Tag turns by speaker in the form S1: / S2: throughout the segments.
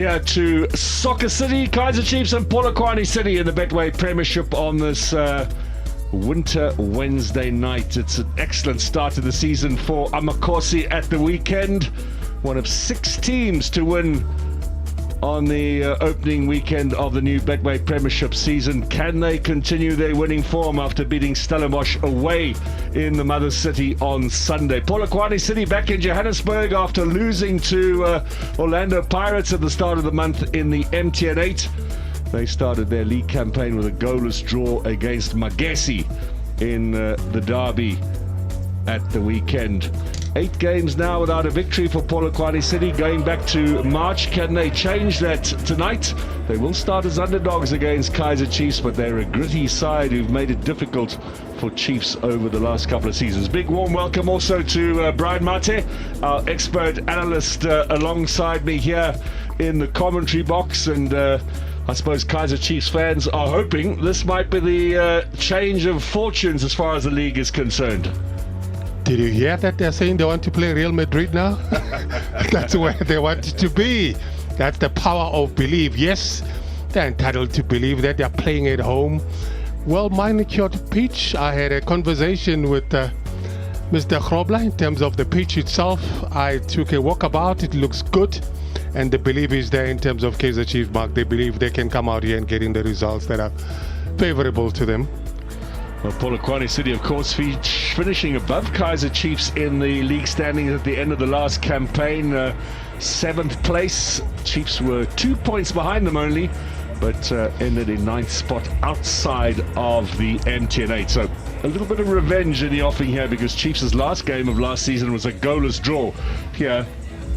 S1: Yeah, to Soccer City, Kaizer Chiefs and Polokwane City in the Betway Premiership on this winter Wednesday night. It's an excellent start to the season for Amakosi at the weekend. One of 6 teams to win on the opening weekend of the new Betway Premiership season. Can they continue their winning form after beating Stellenbosch away in the mother city on Sunday? Polokwane City back in Johannesburg after losing to Orlando Pirates at the start of the month in the MTN 8. They started their league campaign with a goalless draw against Magesi in the derby at the weekend. 8 games now without a victory for Polokwane City going back to March. Can they change that tonight? They will start as underdogs against Kaizer Chiefs, but they're a gritty side who've made it difficult for Chiefs over the last couple of seasons. Big warm welcome also to Brian Mate, our expert analyst, alongside me here in the commentary box. And I suppose Kaizer Chiefs fans are hoping this might be the change of fortunes as far as the league is concerned.
S2: Did you hear that they're saying they want to play Real Madrid now? That's where they want to be. That's the power of belief. Yes, they're entitled to believe that they're playing at home. Well manicured pitch. I had a conversation with Mr. Grobler in terms of the pitch itself. I took a walk about. It looks good. And the belief is there in terms of Kaizer Chiefs, Mark. They believe they can come out here and get in the results that are favorable to them.
S1: Well, Polokwane City, of course, finishing above Kaizer Chiefs in the league standings at the end of the last campaign. 7th place. Chiefs were 2 points behind them only, but ended in 9th spot outside of the MTN 8. So a little bit of revenge in the offing here, because Chiefs' last game of last season was a goalless draw here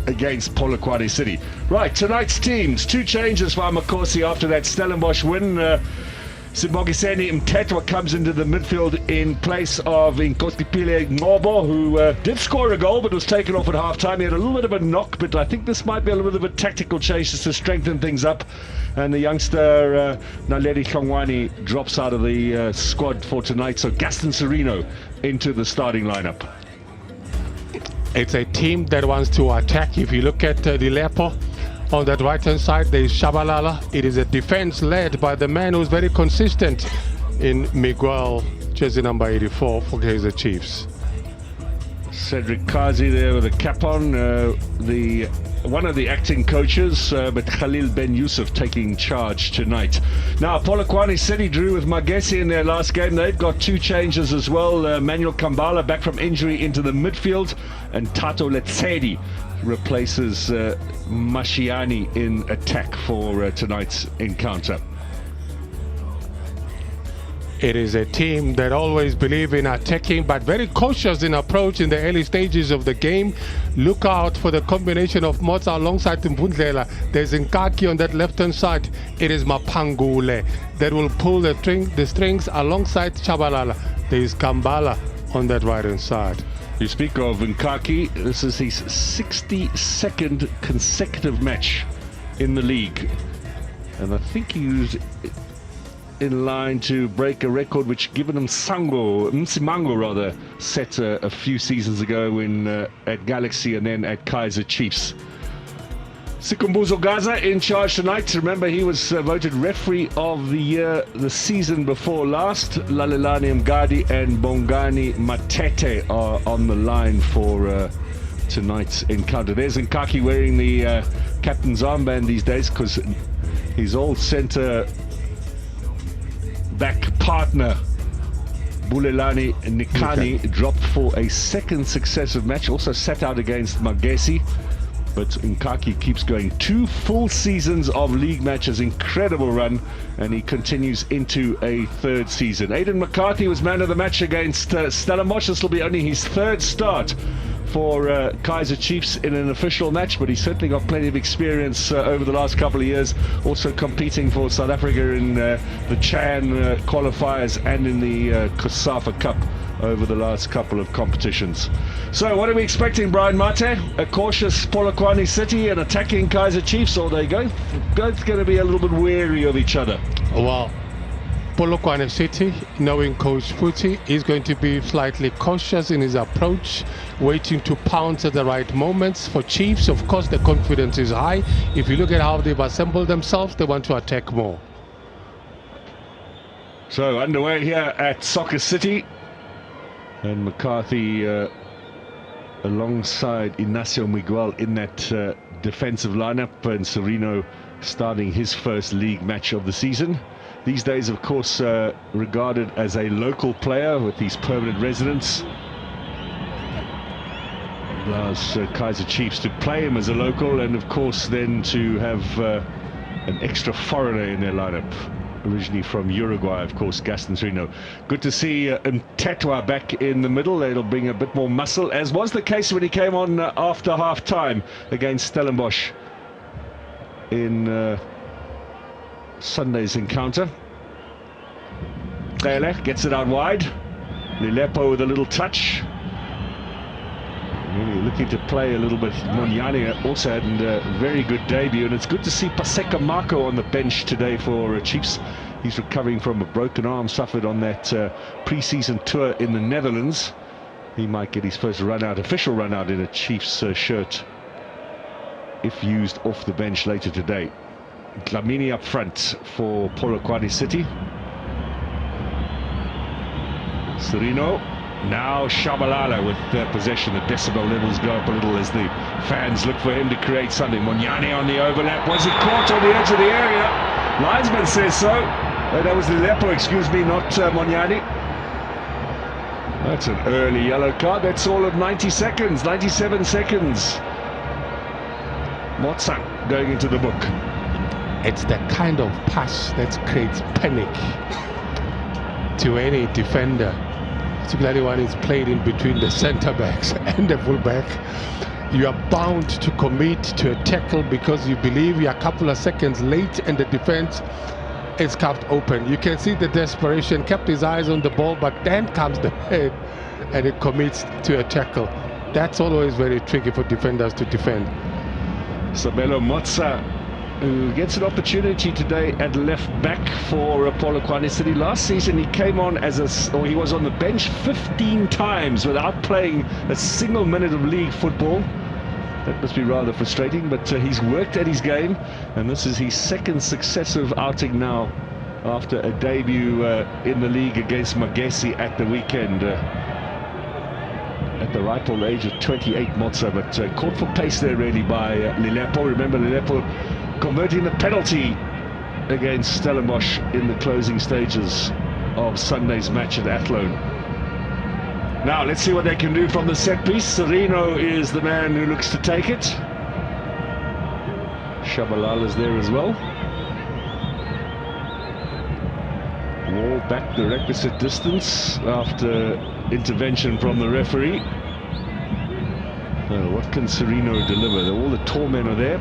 S1: against Polokwane City. Right, tonight's teams. 2 changes for Amakosi after that Stellenbosch win. Sibogiseni Mtetwa comes into the midfield in place of Inkosipile Ngobo, who did score a goal but was taken off at half-time. He had a little bit of a knock, but I think this might be a little bit of a tactical change just to strengthen things up. And the youngster Naledi Hlongwane drops out of the squad for tonight, so Gaston Sereno into the starting lineup.
S2: It's a team that wants to attack. If you look at the Lepo, on that right-hand side, there is Shabalala. It is a defense led by the man who's very consistent in Miguel, jersey number 84 for Kaizer Chiefs.
S1: Cedric Kazi there with a cap on, one of the acting coaches, but Khalil Ben Yusuf taking charge tonight. Now, Polokwane City drew with Magesi in their last game. They've got 2 changes as well. Manuel Kambala back from injury into the midfield, and Tato Letsedi replaces Mashiani in attack for tonight's encounter.
S2: It is a team that always believe in attacking, but very cautious in approach in the early stages of the game. Look out for the combination of Motsa alongside Mbundlela. There's Nkaki on that left-hand side. It is Mapangule that will pull the strings alongside Chabalala. There is Kambala on that right-hand side.
S1: You speak of Nkaki, this is his 62nd consecutive match in the league. And I think he was in line to break a record which Given Msimango rather set a few seasons ago at Galaxy and then at Kaizer Chiefs. Sikumbuzo Gaza in charge tonight. Remember, he was voted referee of the year the season before last. Lalelani Mgadi and Bongani Matete are on the line for tonight's encounter. There's Nkaki wearing the captain's armband these days because his old centre back partner Bulelani Nikani dropped for a 2nd successive match, also sat out against Magesi. But Nkaki keeps going 2 full seasons of league matches, incredible run, and he continues into a 3rd season. Aidan McCarthy was man of the match against Stellenbosch. This will be only his 3rd start for Kaizer Chiefs in an official match, but he's certainly got plenty of experience over the last couple of years, also competing for South Africa in the Chan qualifiers and in the Kosafa Cup over the last couple of competitions. So what are we expecting, Brian Mate? A cautious Polokwane City and attacking Kaizer Chiefs, or are they both going to be a little bit wary of each other?
S2: Well, Polokwane City, knowing Coach Futi, is going to be slightly cautious in his approach, waiting to pounce at the right moments. For Chiefs, of course, the confidence is high. If you look at how they've assembled themselves, they want to attack more.
S1: So underway here at Soccer City, and McCarthy alongside Inacio Miguel in that defensive lineup, and Sereno starting his first league match of the season. These days, of course, regarded as a local player with these permanent residents. Allows Kaizer Chiefs to play him as a local, and of course then to have an extra foreigner in their lineup. Originally from Uruguay, of course, Gaston Sereno. Good to see Mtetwa back in the middle. It'll bring a bit more muscle, as was the case when he came on after half-time against Stellenbosch in Sunday's encounter. Kaizer gets it out wide. Lilepo with a little touch. Really looking to play a little bit. Monyane also had a very good debut, and it's good to see Paseka Marco on the bench today for Chiefs. He's recovering from a broken arm suffered on that pre-season tour in the Netherlands. He might get his first run-out, official run-out in a Chiefs shirt, if used off the bench later today. Dlamini up front for Polokwane City. Sereno. Now Shabalala with possession. The decibel levels go up a little as the fans look for him to create something. Monyane on the overlap. Was he caught on the edge of the area? Linesman says so. That was Lilepo, excuse me, not Monyane. That's an early yellow card. That's all of 90 seconds, 97 seconds. Motsa going into the book.
S2: It's the kind of pass that creates panic to any defender, particularly when it's played in between the centre backs and the fullback. You are bound to commit to a tackle because you believe you're a couple of seconds late and the defense is carved open. You can see the desperation, kept his eyes on the ball, but then comes the head and it commits to a tackle. That's always very tricky for defenders to defend.
S1: Sabelo Motsa, who gets an opportunity today at left back for Polokwane City. Last season he came on as he was on the bench 15 times without playing a single minute of league football. That must be rather frustrating, but he's worked at his game, and this is his second successive outing now after a debut in the league against Magesi at the weekend. At the ripe old age of 28, Motsa, but caught for pace there really by Lilepo. Remember Lilepo converting the penalty against Stellenbosch in the closing stages of Sunday's match at Athlone. Now let's see what they can do from the set piece. Sereno is the man who looks to take it. Shabalala's there as well. Wall back the requisite distance after intervention from the referee. What can Sereno deliver? All the tall men are there.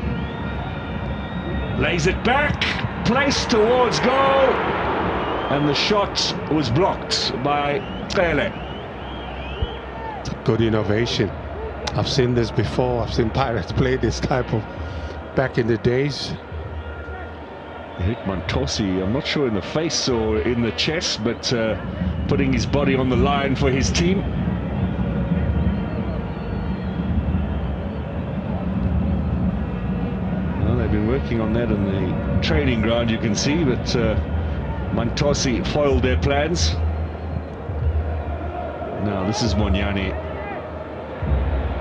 S1: Lays it back, placed towards goal, and the shot was blocked by Kaizer.
S2: Good innovation. I've seen this before. I've seen Pirates play this type of back in the days.
S1: Hit Montosi, I'm not sure in the face or in the chest, but putting his body on the line for his team. Well, they've been working on that in the training ground, you can see, but Montosi foiled their plans. Now this is Monyane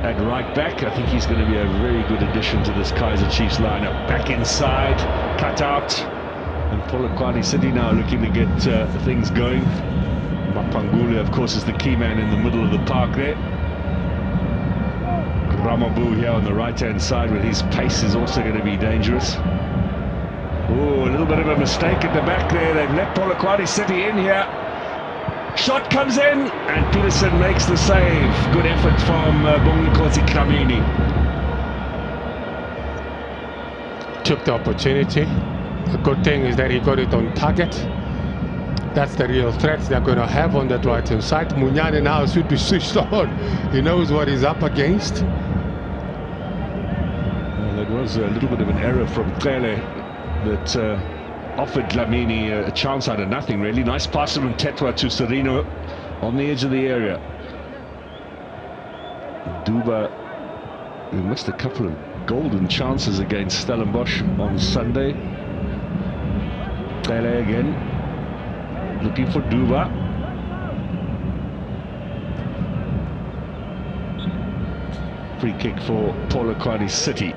S1: at right back. I think he's going to be a very good addition to this Kaizer Chiefs lineup. Back inside, cut out, and Polokwane City now looking to get things going. Mapangule, of course, is the key man in the middle of the park there. Ramabu here on the right-hand side with his pace is also going to be dangerous. Oh, a little bit of a mistake at the back there. They've let Polokwane City in here. Shot comes in, and Peterson makes the save. Good effort from Bongikosi Dlamini.
S2: Took the opportunity. The good thing is that he got it on target. That's the real threat they're going to have on that right-hand side. Monyane now should be switched on. He knows what he's up against.
S1: Well, that was a little bit of an error from Kaizer that offered Dlamini a chance out of nothing, really. Nice pass from Tetwa to Serino on the edge of the area. Duba, who missed a couple of golden chances against Stellenbosch on Sunday. Pele again, looking for Duba. Free kick for Polokwane City.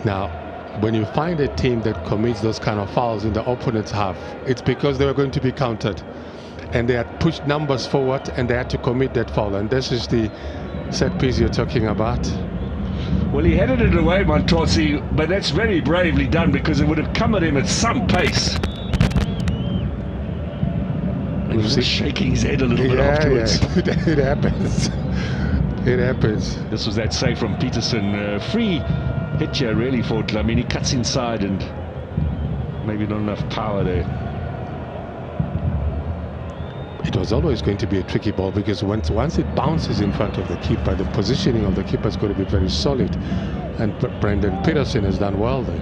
S2: Now, when you find a team that commits those kind of fouls in the opponent's half, it's because they were going to be countered. And they had pushed numbers forward and they had to commit that foul. And this is the set piece you're talking about.
S1: Well, he headed it away, Montosi, but that's very bravely done because it would have come at him at some pace. And he was just shaking his head a little bit afterwards.
S2: Yeah. It happens. It happens.
S1: This was that save from Peterson. Free hit here, really, for Dlamini. Cuts inside and maybe not enough power there.
S2: It was always going to be a tricky ball because once it bounces in front of the keeper, the positioning of the keeper is going to be very solid. And Brendan Peterson has done well there.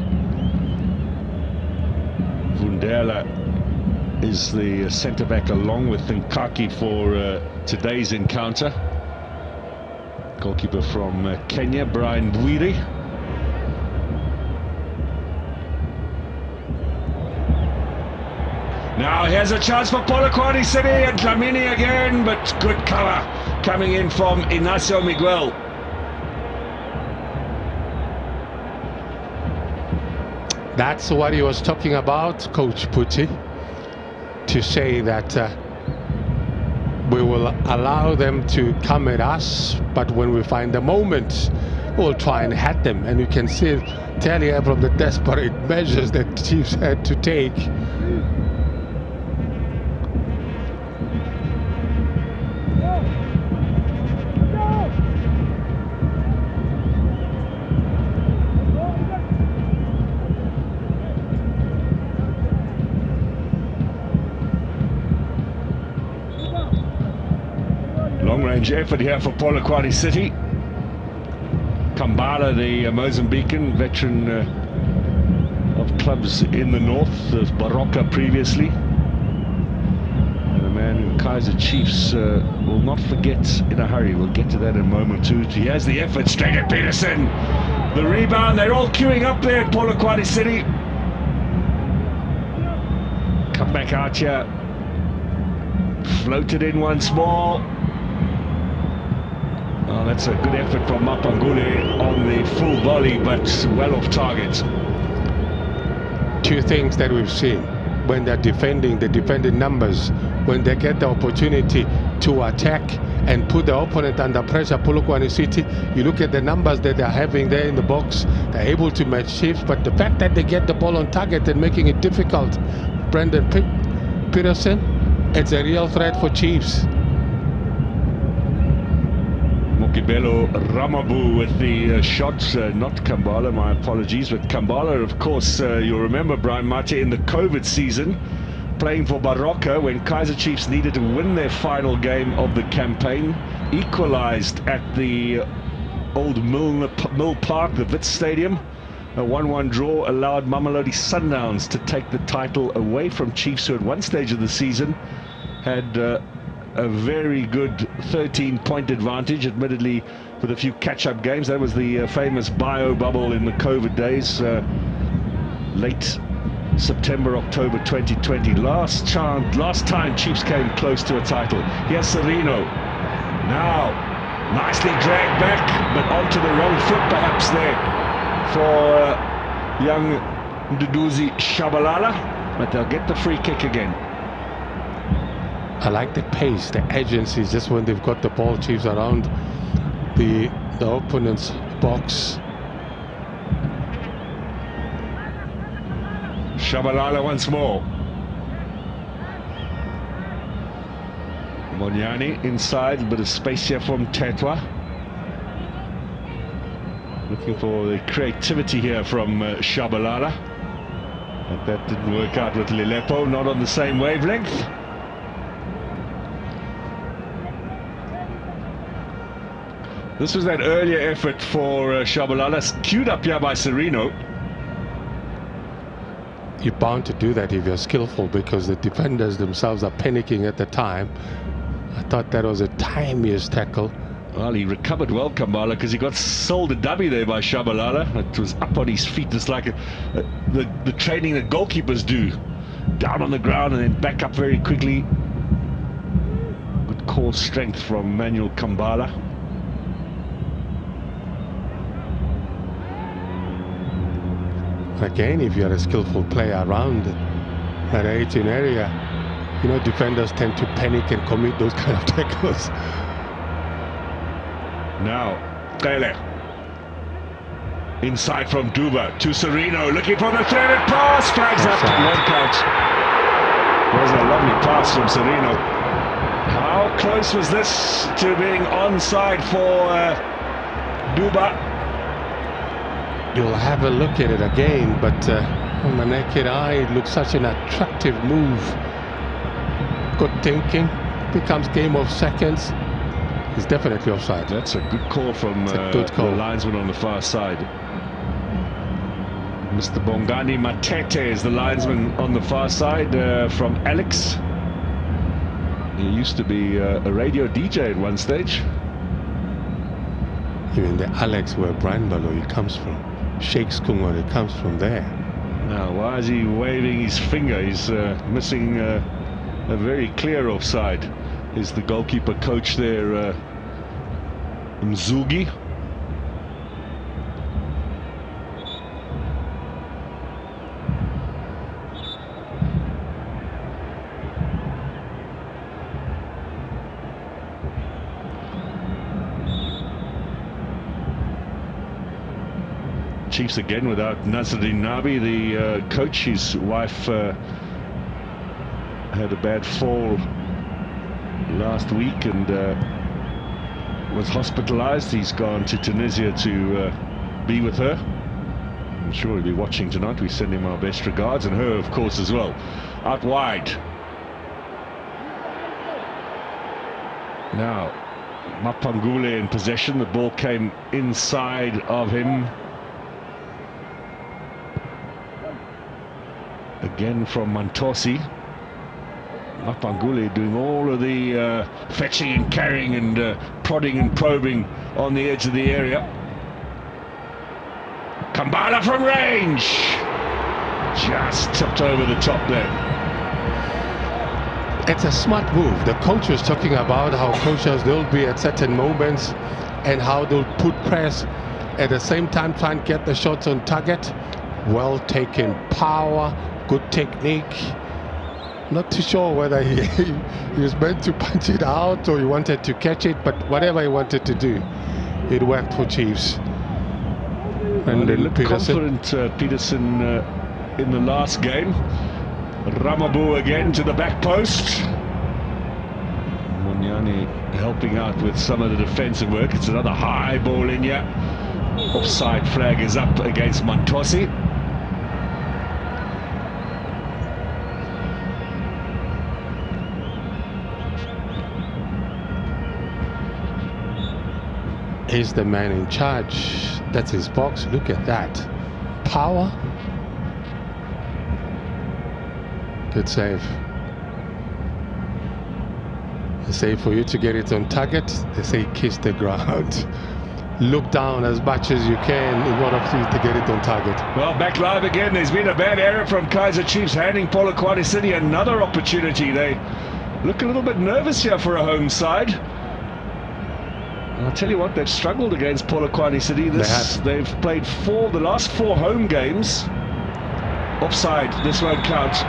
S1: Vundela is the centre-back along with Nkaki for today's encounter. Goalkeeper from Kenya, Brian Bwiri. Now here's a chance for Polokwane City and Dlamini again, but good cover coming in from Inacio Miguel.
S2: That's what he was talking about, Coach Pucci, to say that we will allow them to come at us, but when we find the moment, we'll try and hit them. And you can tell here from the desperate measures that Chiefs had to take.
S1: Long-range effort here for Polokwane City. Kambala, the Mozambican veteran of clubs in the north, as Barocca previously. And a man who Kaizer Chiefs will not forget in a hurry. We'll get to that in a moment too. He has the effort, straight at Peterson. The rebound, they're all queuing up there at Polokwane City. Come back out here. Floated in once more. Oh, that's a good effort from Mapangule on the full volley, but well off target.
S2: Two things that we've seen when they're defending, the defending numbers, when they get the opportunity to attack and put the opponent under pressure, Polokwane City, you look at the numbers that they're having there in the box, they're able to match shifts, but the fact that they get the ball on target and making it difficult, Brendan Peterson, it's a real threat for Chiefs.
S1: Mokibelo Ramabu with the shot, not Kambala, my apologies, but Kambala, of course, you'll remember Brian Mate in the COVID season, playing for Barocca when Kaizer Chiefs needed to win their final game of the campaign, equalized at the old Mill Park, the Wits Stadium. A 1-1 draw allowed Mamelodi Sundowns to take the title away from Chiefs, who at one stage of the season had a very good 13-point advantage, admittedly with a few catch-up games. That was the famous bio bubble in the COVID days, late September, October 2020. Last time Chiefs came close to a title. Here's Serino. Now, nicely dragged back, but onto the wrong foot perhaps there for young Nduduzi Shabalala, but they'll get the free kick again.
S2: I like the pace, the agency, just when they've got the ball, Chiefs around the opponent's box.
S1: Shabalala once more. Monyani inside, a bit of space here from Tetwa. Looking for the creativity here from Shabalala. But that didn't work out with Lilepo, not on the same wavelength. This was that earlier effort for Shabalala, queued up here by Serino.
S2: You're bound to do that if you're skillful, because the defenders themselves are panicking at the time. I thought that was a timiest tackle.
S1: Well, he recovered well, Kambala, because he got sold a dummy there by Shabalala. It was up on his feet, just like the training that goalkeepers do. Down on the ground and then back up very quickly. Good core strength from Manuel Kambala.
S2: Again, if you're a skillful player around that 18 area, you know, defenders tend to panic and commit those kind of tackles.
S1: Now, Kaizer. Inside from Duba to Sereno, looking for the threaded pass, flags up, one count. Was a lovely pass from Sereno. How close was this to being onside for Duba?
S2: You'll have a look at it again, but on the naked eye, it looks such an attractive move. Good thinking, becomes game of seconds. He's definitely offside.
S1: That's a good call from the linesman on the far side. Mr. Bongani Matete is the linesman on the far side from Alex. He used to be a radio DJ at one stage.
S2: Even the Alex where Brian Baloyi comes from. Shakes Kungon, it comes from there.
S1: Now, why is he waving his finger? He's missing a very clear offside. Is the goalkeeper coach there, Mzugi? Chiefs again without Nazruddin Nabi, the coach. His wife had a bad fall last week and was hospitalized. He's gone to Tunisia to be with her. I'm sure he'll be watching tonight. We send him our best regards, and her of course as well. Out wide now, Mapangule in possession. The ball came inside of him. Again from Mantosi. Mapangule doing all of the fetching and carrying and prodding and probing on the edge of the area. Kambala from range. Just tipped over the top there.
S2: It's a smart move. The coach was talking about how coaches they'll be at certain moments and how they'll put press at the same time try and get the shots on target. Well taken power, good technique. Not too sure whether he was meant to punch it out or he wanted to catch it, but whatever he wanted to do, it worked for Chiefs. And
S1: well, he looked confident, Peterson, in the last game. Ramabu again to the back post. Munyani helping out with some of the defensive work. It's another high ball in here. Offside flag is up against Mantosi.
S2: He's the man in charge. That's his box. Look at that. Power. Good save. They say for you to get it on target, they say kiss the ground. Look down as much as you can in order for you to get it on target.
S1: Well, back live again. There's been a bad error from Kaizer Chiefs, handing Polokwane City another opportunity. They look a little bit nervous here for a home side. I'll tell you what, they've struggled against Polokwane City. They've played the last four home games. Offside, this won't count.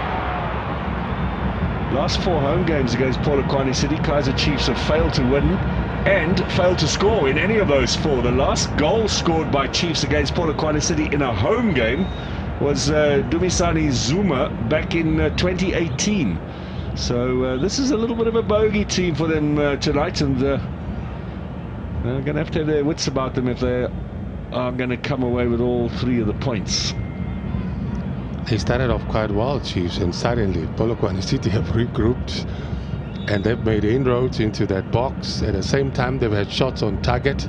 S1: Last four home games against Polokwane City, Kaizer Chiefs have failed to win and failed to score in any of those four. The last goal scored by Chiefs against Polokwane City in a home game was Dumisani Zuma back in 2018. So this is a little bit of a bogey team for them tonight, and they're going to have their wits about them if they are going to come away with all three of the points.
S2: They started off quite well, Chiefs, and suddenly Polokwane City have regrouped and they've made inroads into that box. At the same time, they've had shots on target.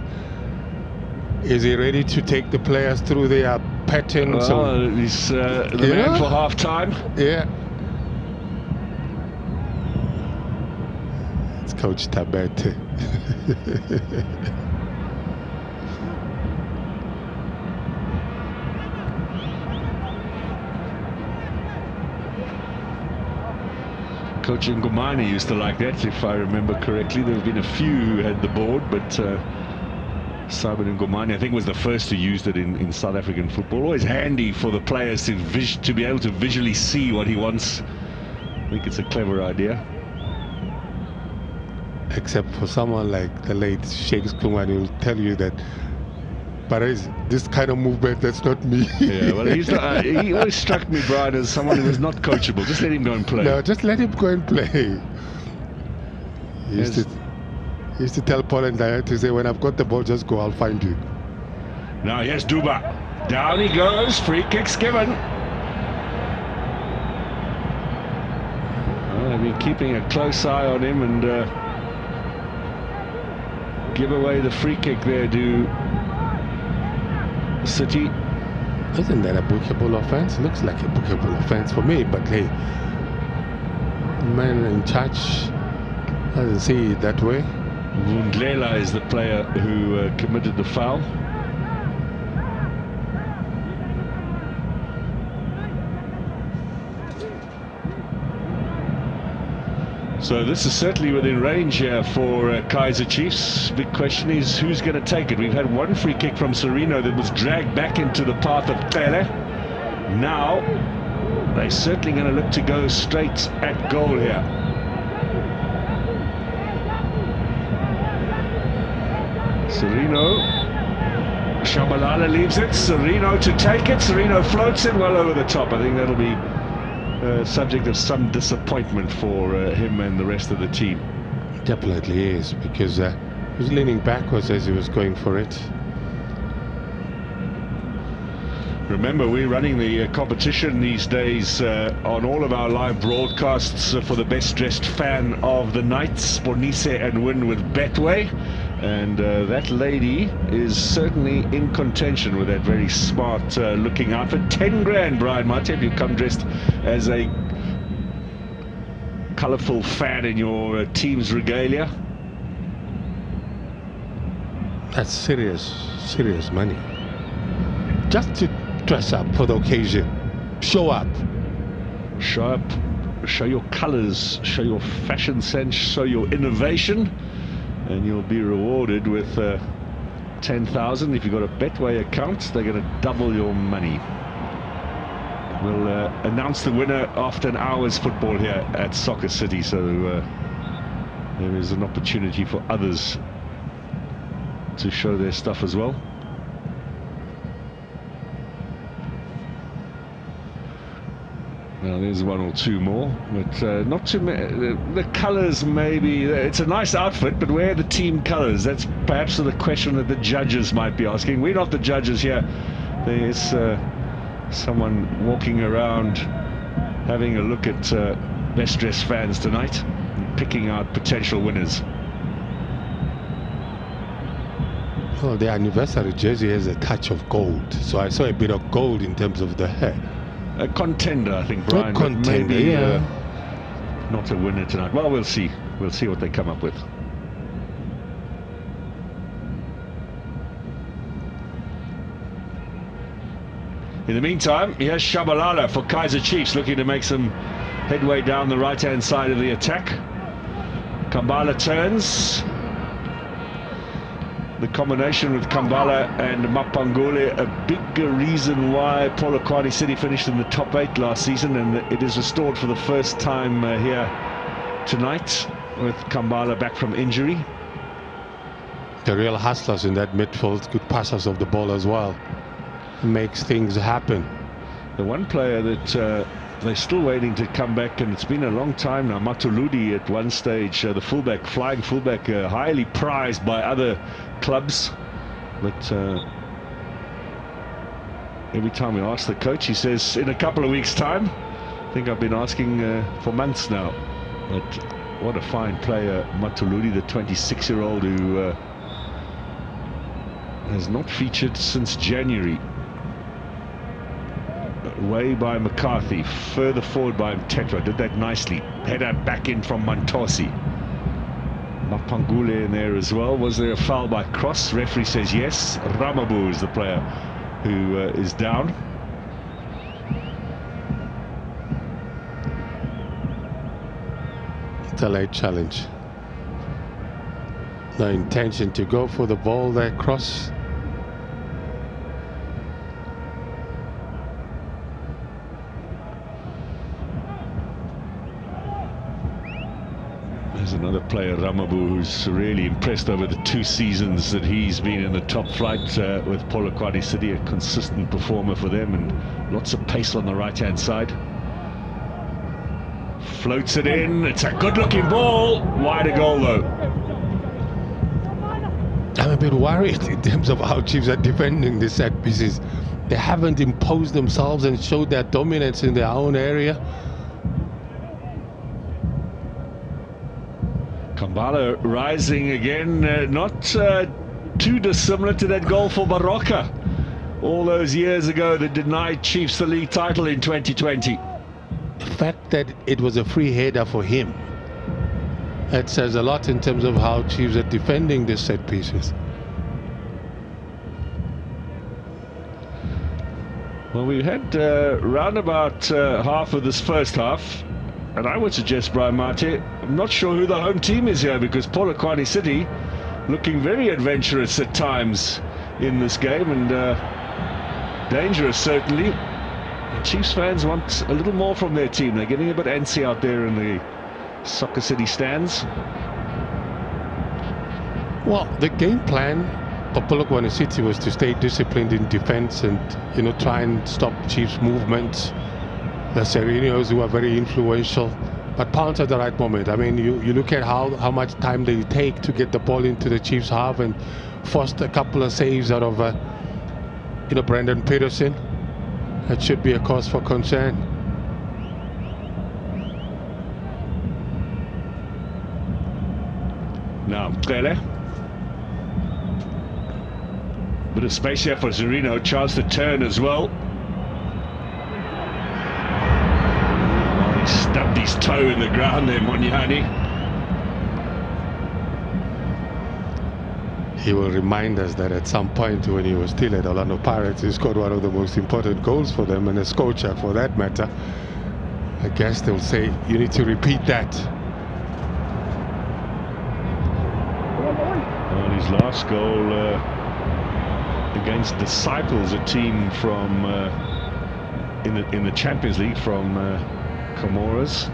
S2: Is he ready to take the players through their patterns?
S1: Well, he's the man for half time.
S2: Yeah. It's Coach Tabete.
S1: Coach Ngomane used to like that, if I remember correctly. There have been a few who had the board, but Simon Ngomane, I think, was the first who used it in South African football. Always handy for the players to be able to visually see what he wants. I think it's a clever idea.
S2: Except for someone like the late Sheikh Kumar, who will tell you that, but this kind of movement, that's not me.
S1: Yeah, well, he's not, he always struck me, Brian, as someone who was not coachable. Just let him go and play.
S2: No, just let him go and play. He used to tell Paul and Diane to say, when I've got the ball, just go, I'll find you.
S1: Now here's Duba. Down he goes. Free kick's given. Well, they've been keeping a close eye on him and give away the free kick there to City.
S2: Isn't that a bookable offense? Looks like a bookable offense for me, but hey, the man in charge doesn't see it that way.
S1: Wundlela is the player who committed the foul. So this is certainly within range here for Kaizer Chiefs. Big question is who's going to take it. We've had one free kick from Sereno that was dragged back into the path of Tele. Now they're certainly going to look to go straight at goal here. Sereno, Shabalala leaves it. Sereno to take it. Sereno floats it well over the top. I think that'll be subject of some disappointment for him and the rest of the team.
S2: Definitely is, because he was leaning backwards as he was going for it.
S1: Remember, we're running the competition these days on all of our live broadcasts for the best dressed fan of the night, Spornise and win with Betway. And that lady is certainly in contention with that very smart looking outfit. 10 grand, Brian Mate, if you come dressed as a colourful fan in your team's regalia.
S2: That's serious money. Just to dress up for the occasion. Show up.
S1: Show up, show your colours, show your fashion sense, show your innovation. And you'll be rewarded with 10,000. If you've got a Betway account, they're going to double your money. We'll announce the winner after an hour's football here at Soccer City, so there is an opportunity for others to show their stuff as well. Now there's one or two more, but not too many. The colours, maybe it's a nice outfit, but where are the team colours? That's perhaps the question that the judges might be asking. We're not the judges here. There's someone walking around having a look at best dressed fans tonight and picking out potential winners.
S2: Well, the anniversary jersey has a touch of gold, so I saw a bit of gold in terms of the hair.
S1: A contender, I think, Brian.
S2: A contender,
S1: maybe,
S2: yeah.
S1: Not a winner tonight. Well, we'll see. We'll see what they come up with. In the meantime, here's Shabalala for Kaizer Chiefs, looking to make some headway down the right-hand side of the attack. Kambala turns. The combination with Kambala and Mapangule, a big reason why Polokwane City finished in the top 8 last season, and it is restored for the first time here tonight with Kambala back from injury.
S2: The real hustlers in that midfield, good passers of the ball as well. Makes things happen.
S1: The one player that they're still waiting to come back, and it's been a long time now, Matuludi at one stage, the fullback, flying fullback, highly prized by other clubs, but every time we ask the coach, he says in a couple of weeks' time. I think I've been asking for months now. But what a fine player, Matuludi, the 26-year-old who has not featured since January. Away by McCarthy, further forward by Tetra, did that nicely. Header back in from Mantosi. Mapangule in there as well. Was there a foul by Cross? Referee says yes. Ramabu is the player who is down.
S2: It's a late challenge. No intention to go for the ball there, Cross.
S1: There's another player, Ramabu, who's really impressed over the 2 seasons that he's been in the top flight with Polokwane City, a consistent performer for them, and lots of pace on the right-hand side. Floats it in, it's a good-looking ball, wide a goal though.
S2: I'm a bit worried in terms of how Chiefs are defending the set pieces. They haven't imposed themselves and showed their dominance in their own area.
S1: Kambala rising again, not too dissimilar to that goal for Baroka all those years ago that denied Chiefs the league title in 2020.
S2: The fact that it was a free header for him, that says a lot in terms of how Chiefs are defending the set pieces.
S1: Well, we had round about half of this first half. And I would suggest, Brian Mate, I'm not sure who the home team is here, because Polokwane City looking very adventurous at times in this game, and dangerous certainly. Chiefs fans want a little more from their team. They're getting a bit antsy out there in the Soccer City stands.
S2: Well, the game plan for Polokwane City was to stay disciplined in defense and, you know, try and stop Chiefs' movement. The Serinos, who are very influential, but pounce at the right moment. I mean, you look at how much time they take to get the ball into the Chiefs' half and forced a couple of saves out of, Brendan Peterson. That should be a cause for concern.
S1: Now, Cele. Bit of space here for Zerino, chance to turn as well. Stubbed his toe in the ground there, Monyani.
S2: He will remind us that at some point when he was still at Orlando Pirates, he scored one of the most important goals for them, and a scorer for that matter. I guess they'll say, you need to repeat that.
S1: On his last goal against Disciples, a team from in the Champions League from Comoros.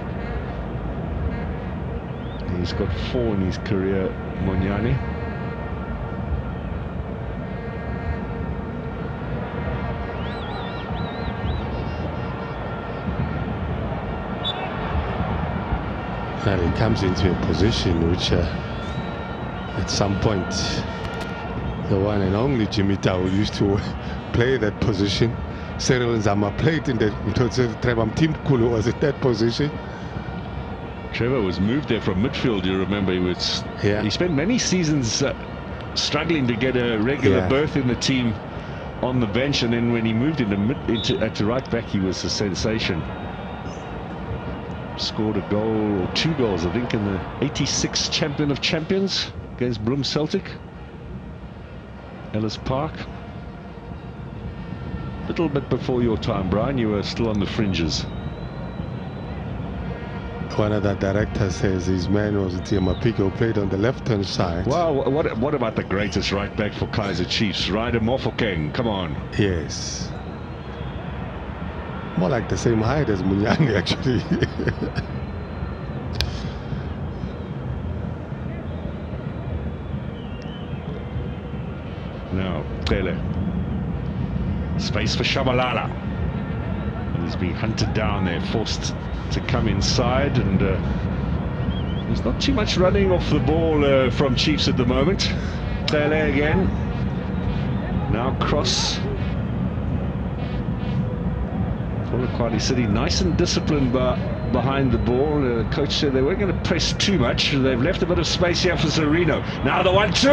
S1: He's got 4 in his career, Monyani.
S2: And he comes into a position which at some point the one and only Jimmy Tau used to play that position. Cyril Nzama played in the Trevor Timkulu was in that position.
S1: Trevor was moved there from midfield, you remember. He spent many seasons struggling to get a regular berth in the team on the bench, and then when he moved into right back, he was a sensation. Scored a goal, or 2 goals I think, in the 86 Champion of Champions against Bloem Celtic, Ellis Park. Little bit before your time, Brian. You were still on the fringes.
S2: One of the directors says his man was Tiamapiko, played on the left-hand side.
S1: Well, what about the greatest right back for Kaizer Chiefs, Ryder Mofokeng? Come on.
S2: Yes. More like the same height as Munyani, actually.
S1: Now, Cele. Space for Shabalala. And he's being hunted down there, forced to come inside, and there's not too much running off the ball from Chiefs at the moment. Cele again. Now cross. Polokwane City nice and disciplined behind the ball. Coach said they weren't going to press too much. They've left a bit of space here for Zerino. Now the 1-2!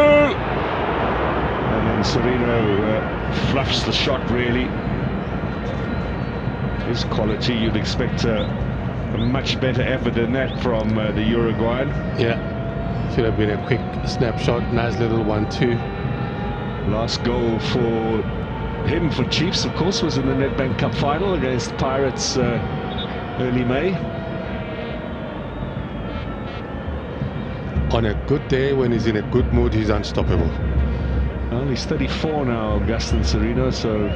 S1: And then Serino fluffs the shot really. His quality, you'd expect a much better effort than that from the Uruguayan.
S2: Yeah, should have been a quick snapshot. Nice little 1-2.
S1: Last goal for him for Chiefs, of course, was in the Nedbank Cup final against Pirates early May.
S2: On a good day, when he's in a good mood, he's unstoppable.
S1: Well, he's 34 now, Augustin Serino, so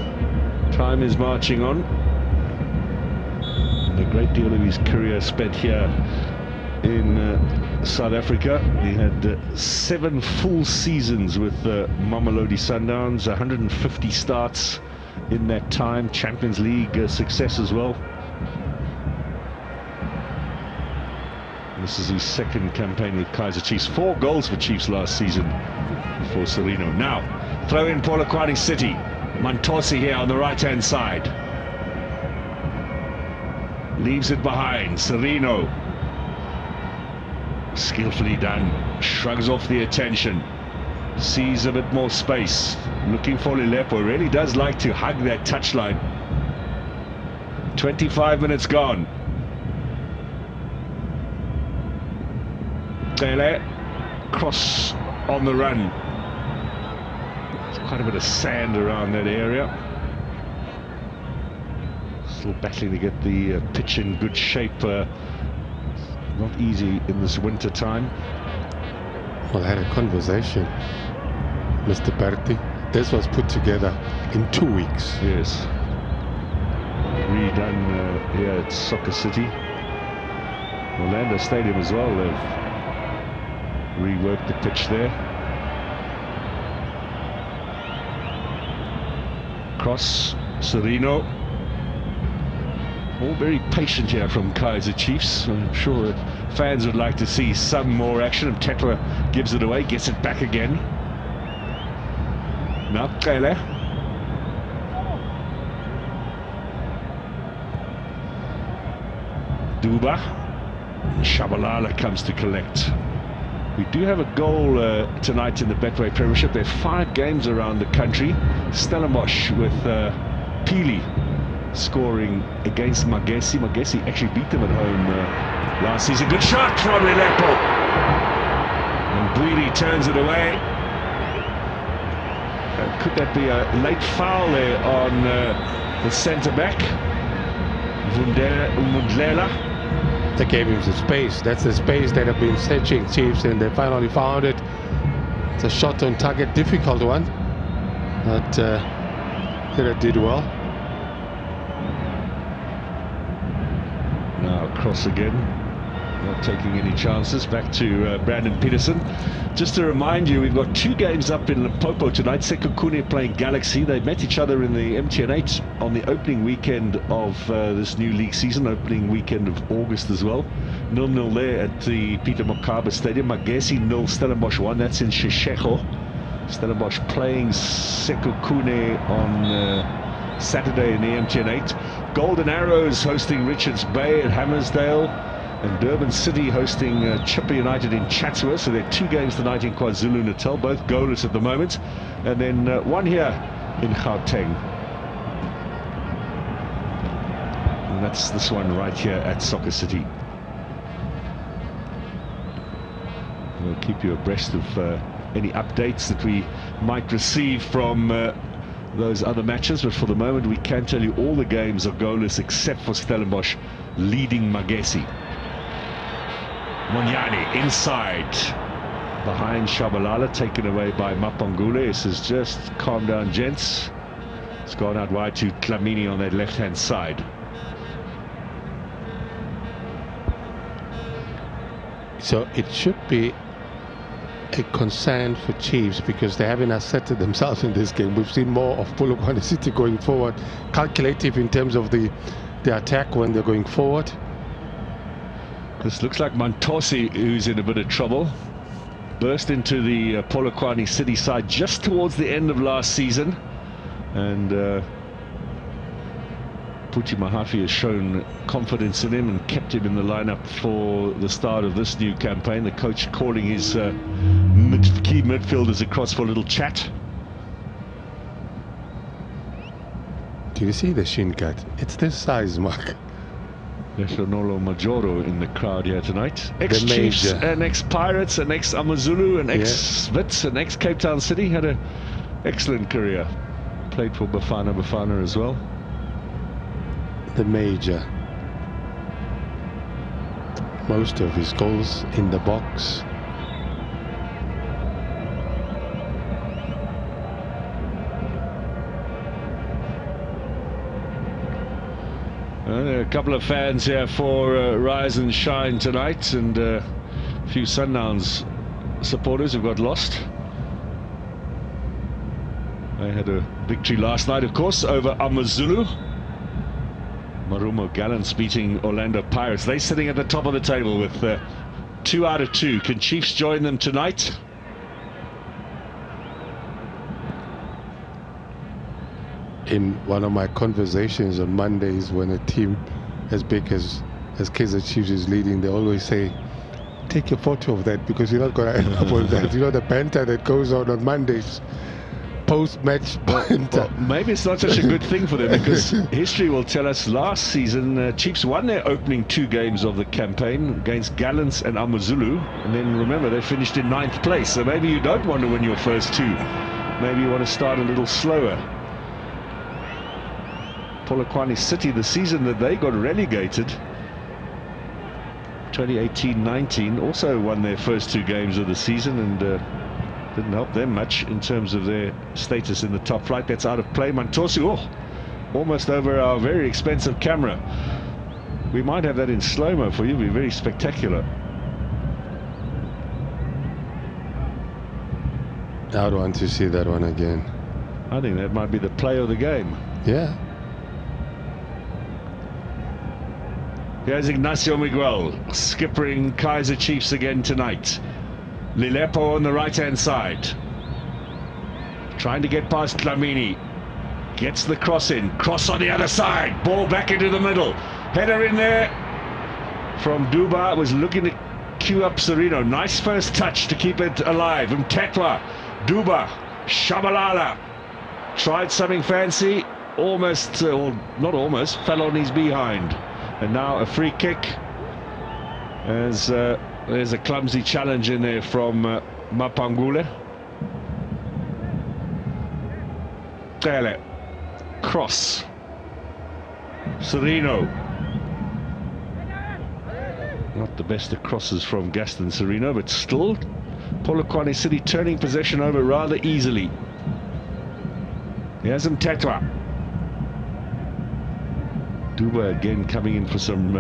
S1: time is marching on. And a great deal of his career spent here in South Africa. He had 7 full seasons with Mamelodi Sundowns, 150 starts in that time, Champions League success as well. This is his second campaign with Kaizer Chiefs. 4 goals for Chiefs last season for Serino. Now, throw in Polokwane City. Mantosi here on the right-hand side. Leaves it behind. Serino. Skillfully done. Shrugs off the attention. Sees a bit more space. Looking for Lilepo. Really does like to hug that touchline. 25 minutes gone. Dele, cross on the run. There's quite a bit of sand around that area. Still battling to get the pitch in good shape. Not easy in this winter time.
S2: Well, I had a conversation, Mr. Berti. This was put together in 2 weeks.
S1: Yes. Redone here at Soccer City. Orlando Stadium as well. They've reworked the pitch there. Cross, Serino. All very patient here from Kaizer Chiefs. I'm sure fans would like to see some more action. Tetler gives it away, gets it back again. Now Kele. Duba. Shabalala comes to collect. We do have a goal tonight in the Betway Premiership. There are 5 games around the country. Stellenbosch with Pili scoring against Magesi. Magesi actually beat them at home last season. Good shot from Lilepo. And Bwiri turns it away. Could that be a late foul there on the centre-back? Mundlela.
S2: They gave him some space. That's the space that have been searching Chiefs, and they finally found it. It's a shot on target, difficult one, but Hira did well.
S1: Now cross again, not taking any chances. Back to Brandon Peterson. Just to remind you, we've got 2 games up in Limpopo tonight. Sekhukhune playing Galaxy. They met each other in the MTN8 on the opening weekend of this new league season, opening weekend of August as well. 0-0 there at the Peter Mokaba Stadium. Magesi 0, Stellenbosch 1. That's in Sheshego. Stellenbosch playing Sekhukhune on Saturday in the MTN8. Golden Arrows hosting Richards Bay at Hammersdale. And Durban City hosting Chippa United in Chatsworth. So there are 2 games tonight in KwaZulu-Natal, both goalless at the moment. And then one here in Gauteng. And that's this one right here at Soccer City. We'll keep you abreast of any updates that we might receive from those other matches. But for the moment, we can tell you all the games are goalless except for Stellenbosch leading Magesi. Monyane inside, behind Shabalala, taken away by Mapangule. This is just calm down, gents. It's gone out wide to Tlamini on that left-hand side.
S2: So it should be a concern for Chiefs because they haven't asserted themselves in this game. We've seen more of Polokwane City going forward, calculative in terms of the attack when they're going forward.
S1: This looks like Mantosi, who's in a bit of trouble. Burst into the Polokwane City side just towards the end of last season. And Puti Mahafi has shown confidence in him and kept him in the lineup for the start of this new campaign. The coach calling his key midfielders across for a little chat.
S2: Do you see the shin guard? It's this size, Mark.
S1: Leshonolo Majoro in the crowd here tonight. Ex-Chiefs and ex-Pirates and ex-Amazulu and ex-Wits and ex-Cape Town City. Had an excellent career. Played for Bafana as well.
S2: The Major. Most of his goals in the box.
S1: A couple of fans here for Rise and Shine tonight, and a few Sundowns supporters who got lost. They had a victory last night, of course, over Amazulu. Marumo Gallants beating Orlando Pirates. They're sitting at the top of the table with 2 out of 2. Can Chiefs join them tonight?
S2: In one of my conversations on Mondays, when a team as big as Kaizer Chiefs is leading, they always say, take a photo of that, because you're not going to end up with that. You know, the banter that goes on Mondays, post-match banter.
S1: Well, maybe it's not such a good thing for them, because history will tell us last season Chiefs won their opening 2 games of the campaign against Gallants and Amazulu, and then remember they finished in 9th place. So maybe you don't want to win your first 2. Maybe you want to start a little slower. Polokwane City, the season that they got relegated, 2018-19, also won their first 2 games of the season, and didn't help them much in terms of their status in the top flight. That's out of play. Mantosi, almost over our very expensive camera. We might have that in slow-mo for you. It'll be very spectacular.
S2: I'd want to see that one again.
S1: I think that might be the play of the game.
S2: Yeah.
S1: Here's Ignacio Miguel skippering Kaizer Chiefs again tonight. Lilepo on the right-hand side, trying to get past Dlamini. Gets the cross in. Cross on the other side. Ball back into the middle. Header in there from Duba. Was looking to queue up Sereno. Nice first touch to keep it alive. Mtetwa, Duba, Shabalala. Tried something fancy. Almost, or not almost, fell on his behind. And now a free kick, as there's a clumsy challenge in there from Mapangule. Tele, cross, Sereno. Not the best of crosses from Gaston Sereno, but still Polokwane City turning possession over rather easily. Here's Mtetwa. Duba again coming in for some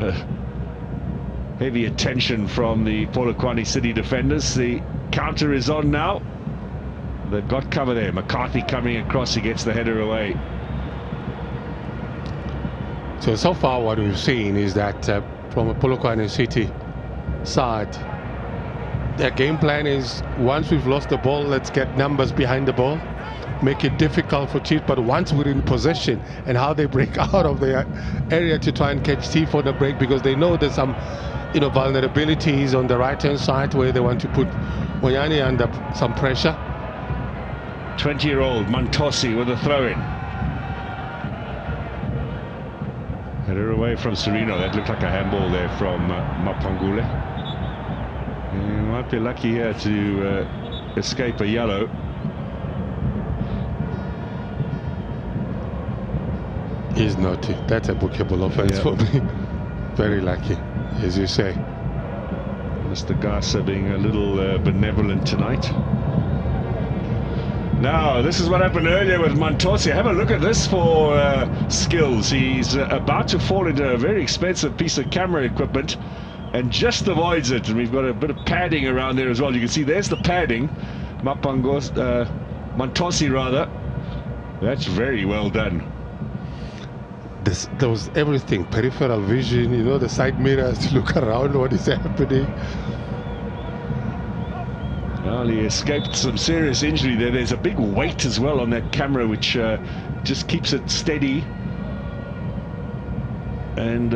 S1: heavy attention from the Polokwane City defenders. The counter is on now. They've got cover there. McCarthy coming across, he gets the header away.
S2: So far what we've seen is that from a Polokwane City side, their game plan is, once we've lost the ball, let's get numbers behind the ball, make it difficult for Chiefs. But once we're in possession, and how they break out of their area to try and catch Chiefs on the break, because they know there's some, you know, vulnerabilities on the right-hand side where they want to put Moyani under some pressure.
S1: 20-year-old Mantosi with a throw-in. Header away from Sereno. That looked like a handball there from Mapangule. He might be lucky here to escape a yellow.
S2: He's naughty. That's a bookable offense for me. Very lucky, as you say.
S1: Mr. Garza being a little benevolent tonight. Now, this is what happened earlier with Mantosi. Have a look at this for skills. He's about to fall into a very expensive piece of camera equipment and just avoids it. And we've got a bit of padding around there as well. You can see there's the padding. Mantosi rather. That's very well done.
S2: There was everything, peripheral vision, you know, the side mirrors to look around what is happening.
S1: Well, he escaped some serious injury there. There's a big weight as well on that camera, which just keeps it steady. And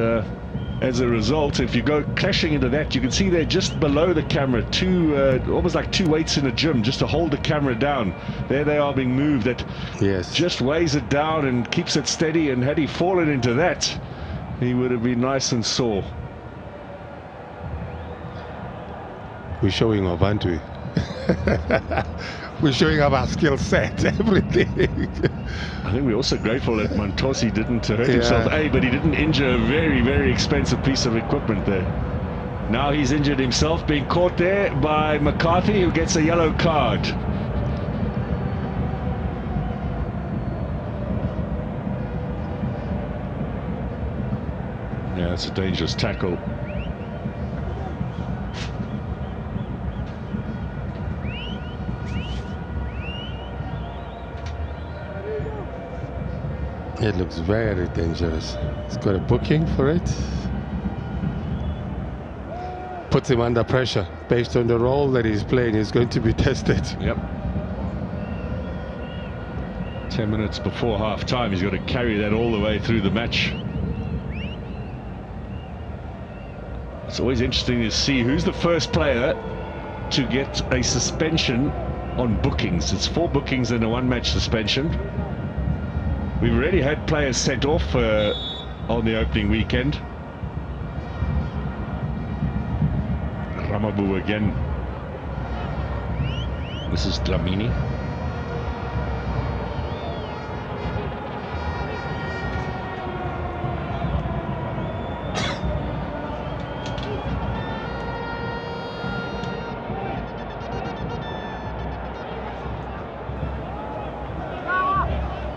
S1: as a result. If you go crashing into that, you can see they're just below the camera, almost like two weights in a gym, just to hold the camera down. There they are being moved. That just weighs it down and keeps it steady. And had he fallen into that, he would have been nice and sore.
S2: We're showing off, aren't we? We're showing off our skill set, everything.
S1: I think we're also grateful that Montosi didn't hurt himself, but he didn't injure a very, very expensive piece of equipment there. Now he's injured himself, being caught there by McCarthy, who gets a yellow card. Yeah, it's a dangerous tackle.
S2: It looks very dangerous. He's got a booking for it. Puts him under pressure based on the role that he's playing. He's going to be tested.
S1: Yep. 10 minutes before half time, he's got to carry that all the way through the match. It's always interesting to see who's the first player to get a suspension on bookings. It's 4 bookings and a 1-match suspension. We've already had players sent off on the opening weekend. Ramabu again. This is Dlamini.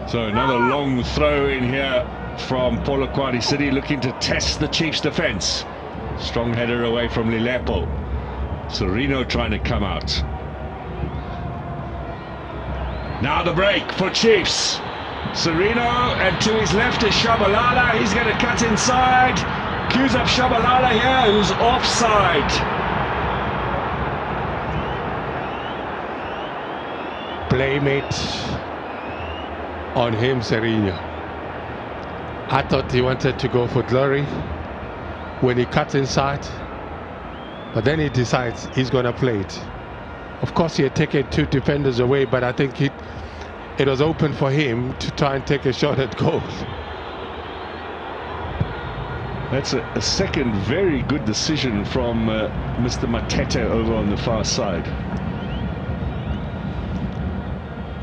S1: So another long throw in here from Polokwane City, looking to test the Chiefs' defence. Strong header away from Lilepo. Serino trying to come out. Now the break for Chiefs. Serino, and to his left is Shabalala. He's going to cut inside. Cues up Shabalala here, who's offside.
S2: Blame it on him, Serino. I thought he wanted to go for glory when he cuts inside, but then he decides he's going to play it. Of course, he had taken 2 defenders away, but I think it was open for him to try and take a shot at goal.
S1: That's a second very good decision from Mr. Matete over on the far side.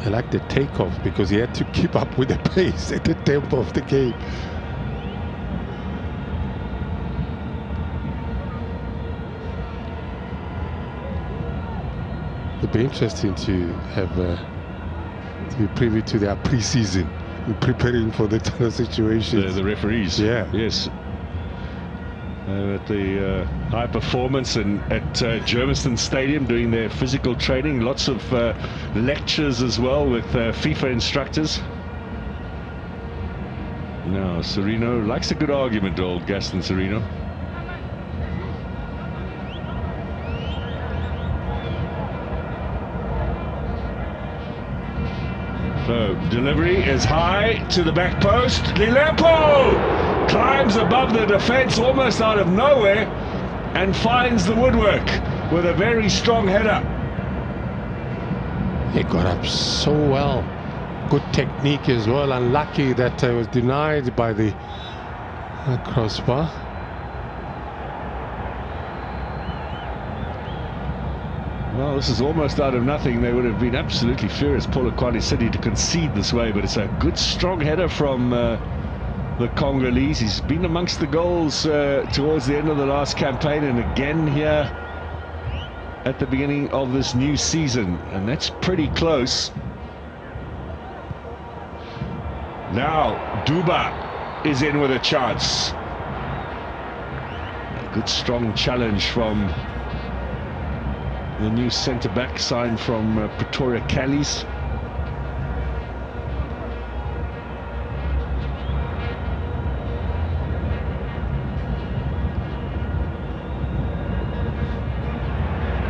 S2: I like the takeoff because he had to keep up with the pace and the tempo of the game. It'd be interesting to have to be privy to their pre-season, preparing for the kind of situations.
S1: The referees, yes. At the high performance and at Germiston Stadium doing their physical training, lots of lectures as well with FIFA instructors. Now Serino likes a good argument, old Gaston Serino. So delivery is high to the back post. Lilepo climbs above the defence almost out of nowhere and finds the woodwork with a very strong header.
S2: He got up so well. Good technique as well. Unlucky that was denied by the crossbar.
S1: Well, this is almost out of nothing. They would have been absolutely furious, Polokwane City, to concede this way, but it's a good strong header from the Congolese. He's been amongst the goals towards the end of the last campaign and again here at the beginning of this new season, and that's pretty close. Now Duba is in with a chance. A good strong challenge from the new centre-back signed from Pretoria Callies.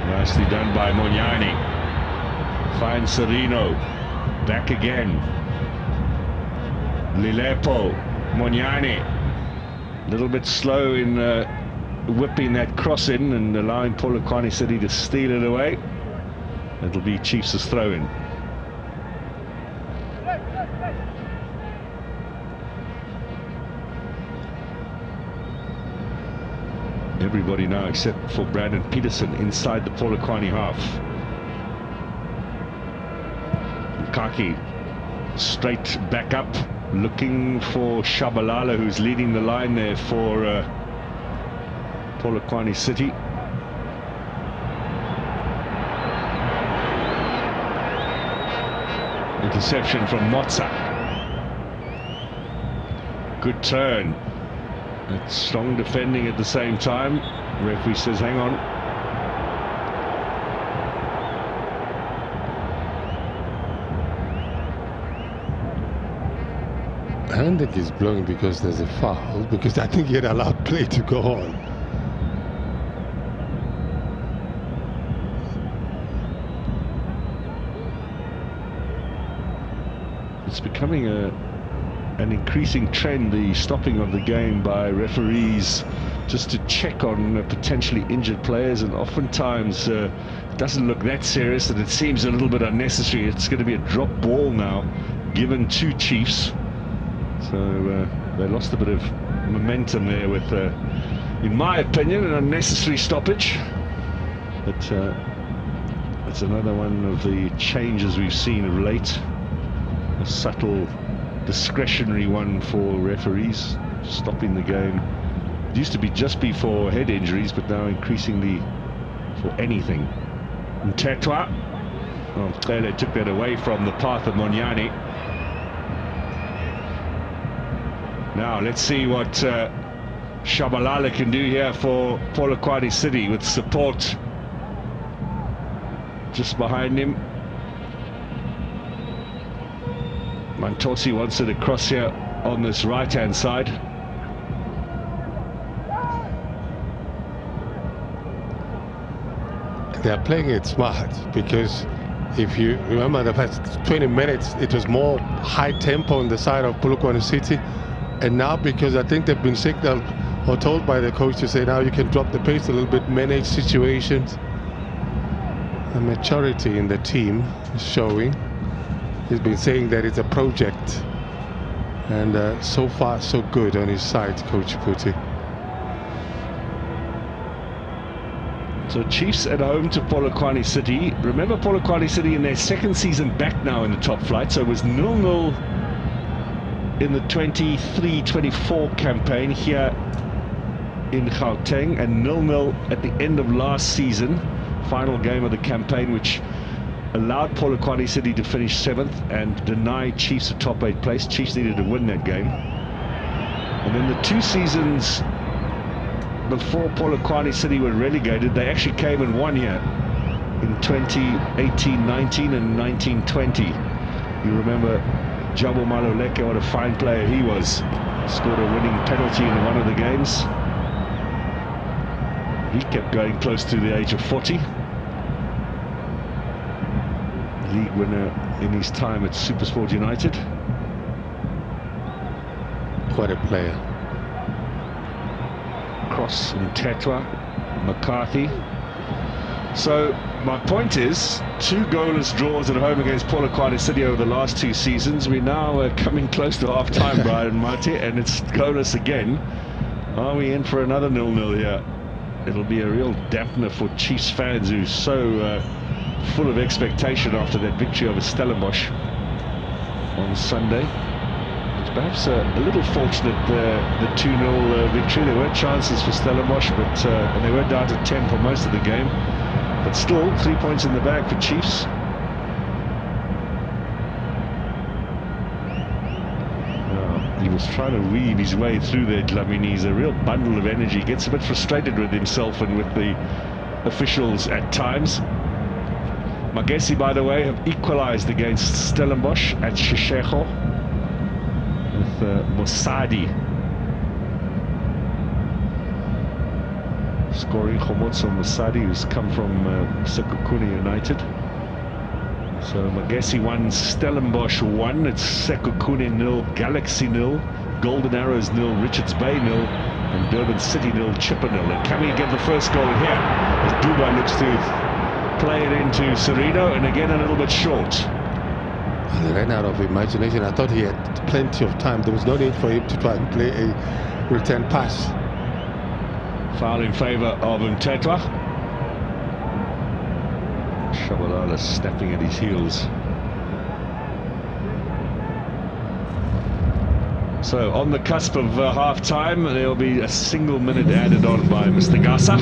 S1: Nicely done by Monyani. Finds Serino. Back again. Lilepo. Monyani. A little bit slow in whipping that cross in and allowing Polokwane City to steal it away. It'll be Chiefs' throw-in. Everybody now except for Brandon Peterson inside the Polokwane half. Kaki straight back up, looking for Shabalala, who's leading the line there for Polokwane City. Interception from Motsa. Good turn. It's strong defending at the same time. Referee says hang on.
S2: I don't think he's blowing because there's a foul, because I think he had allowed play to go on.
S1: It's becoming an increasing trend, the stopping of the game by referees just to check on potentially injured players, and oftentimes it doesn't look that serious and it seems a little bit unnecessary. It's going to be a drop ball now given to Chiefs. So they lost a bit of momentum there with, in my opinion, an unnecessary stoppage. But it's another one of the changes we've seen of late. A subtle discretionary one for referees, stopping the game. It used to be just before head injuries, but now increasingly for anything. Mtetwa, Mcele took that away from the path of Monyani. Now let's see what Shabalala can do here for Polokwane City with support just behind him. Mantosi wants it across here on this right-hand side.
S2: They're playing it smart, because if you remember the first 20 minutes, it was more high tempo on the side of Polokwane City. And now, because I think they've been signaled or told by the coach to say now you can drop the pace a little bit, manage situations. The maturity in the team is showing. He's been saying that it's a project, and so far so good on his side, Coach Puti.
S1: So Chiefs at home to Polokwane City. Remember, Polokwane City in their second season back now in the top flight, so it was 0-0 in the 23-24 campaign here in Gauteng, and 0-0 at the end of last season, final game of the campaign, which allowed Polokwane City to finish 7th and deny Chiefs a top 8 place. Chiefs needed to win that game. And then the 2 seasons before Polokwane City were relegated, they actually came and won here in 2018-19 and 19-20. You remember Jabo Maluleke, what a fine player he was. Scored a winning penalty in one of the games. He kept going close to the age of 40. League winner in his time at Supersport United.
S2: What a player.
S1: Cross and Tetwa, McCarthy. So my point is, 2 goalless draws at home against Polokwane City over the last 2 seasons. We're now coming close to half time, Brian Marty, and it's goalless again. Are we in for another 0-0 here? It'll be a real dampener for Chiefs fans who so full of expectation after that victory over Stellenbosch on Sunday. It's perhaps a little fortunate, the 2-0 victory. There were chances for Stellenbosch, but and they were down to 10 for most of the game. But still, 3 points in the bag for Chiefs. He was trying to weave his way through there, Dlamini. He's a real bundle of energy. Gets a bit frustrated with himself and with the officials at times. Magesi, by the way, have equalized against Stellenbosch at Shishego with Mosadi scoring. Khomotso Mosadi, who's come from Sekhukhune United. So Magesi 1, Stellenbosch 1. It's Sekhukhune 0, Galaxy 0, Golden Arrows 0, Richards Bay 0. And Durban City 0, Chipper 0. And can we get the first goal here? As Duba looks to play it into Serino, and again a little bit short.
S2: He ran out of imagination. I thought he had plenty of time. There was no need for him to try and play a return pass.
S1: Foul in favour of Mtetwa. Shabalala snapping at his heels. So on the cusp of half-time, there will be a single minute added on by Mr. Gasa.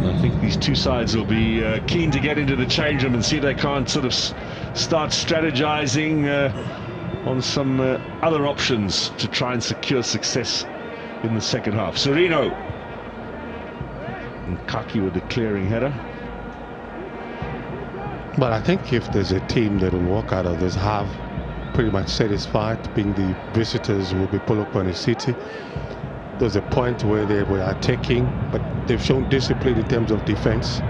S1: I think these two sides will be keen to get into the change room and see if they can't sort of start strategizing on some other options to try and secure success in the second half. Serino. And Kaki with the clearing header.
S2: But I think if there's a team that will walk out of this half pretty much satisfied, being the visitors will be Polokwane City. There's a point where they were attacking, but they've shown discipline in terms of defense.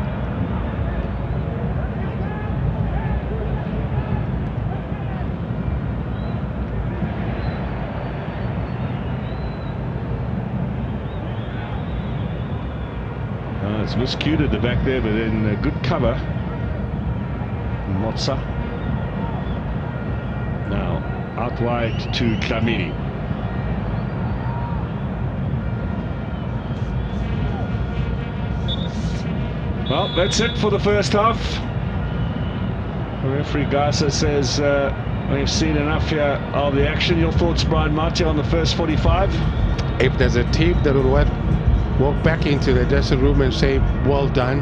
S1: It's miscued at the back there, but then good cover. Motsa. Now out wide to Dlamini. Well, that's it for the first half. Referee Gasa says we've seen enough here of the action. Your thoughts, Brian Marty, on the first 45?
S2: If there's a team that will walk back into the dressing room and say, well done,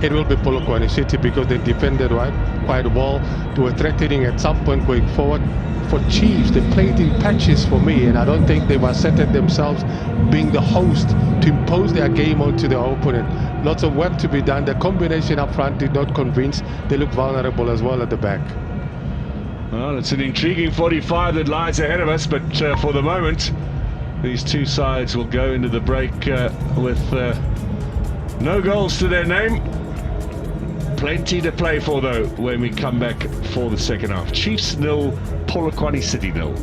S2: it will be Polokwane City, because they defended quite well. They were threatening at some point going forward. For Chiefs, they played in patches for me, and I don't think they've asserted themselves being the host to impose their game onto their opponent. Lots of work to be done. The combination up front did not convince. They look vulnerable as well at the back.
S1: Well, it's an intriguing 45 that lies ahead of us, but for the moment, these two sides will go into the break with no goals to their name. Plenty to play for, though, when we come back for the second half. Chiefs 0, Polokwane City 0.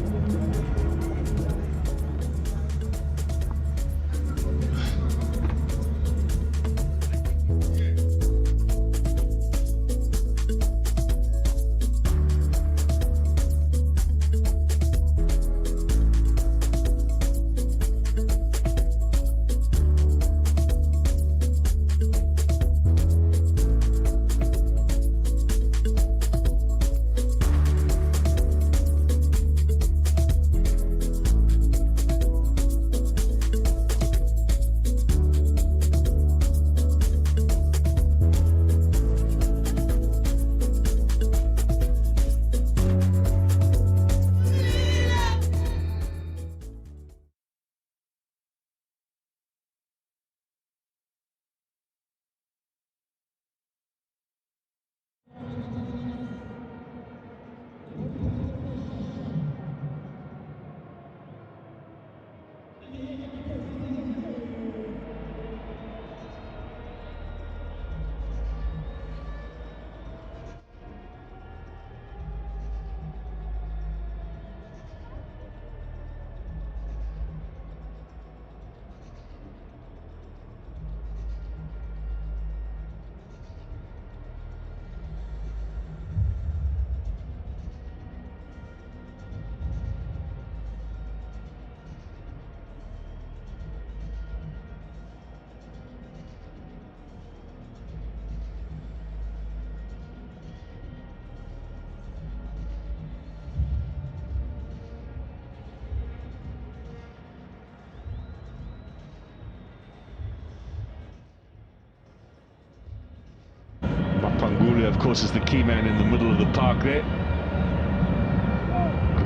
S1: Panguli, of course, is the key man in the middle of the park there.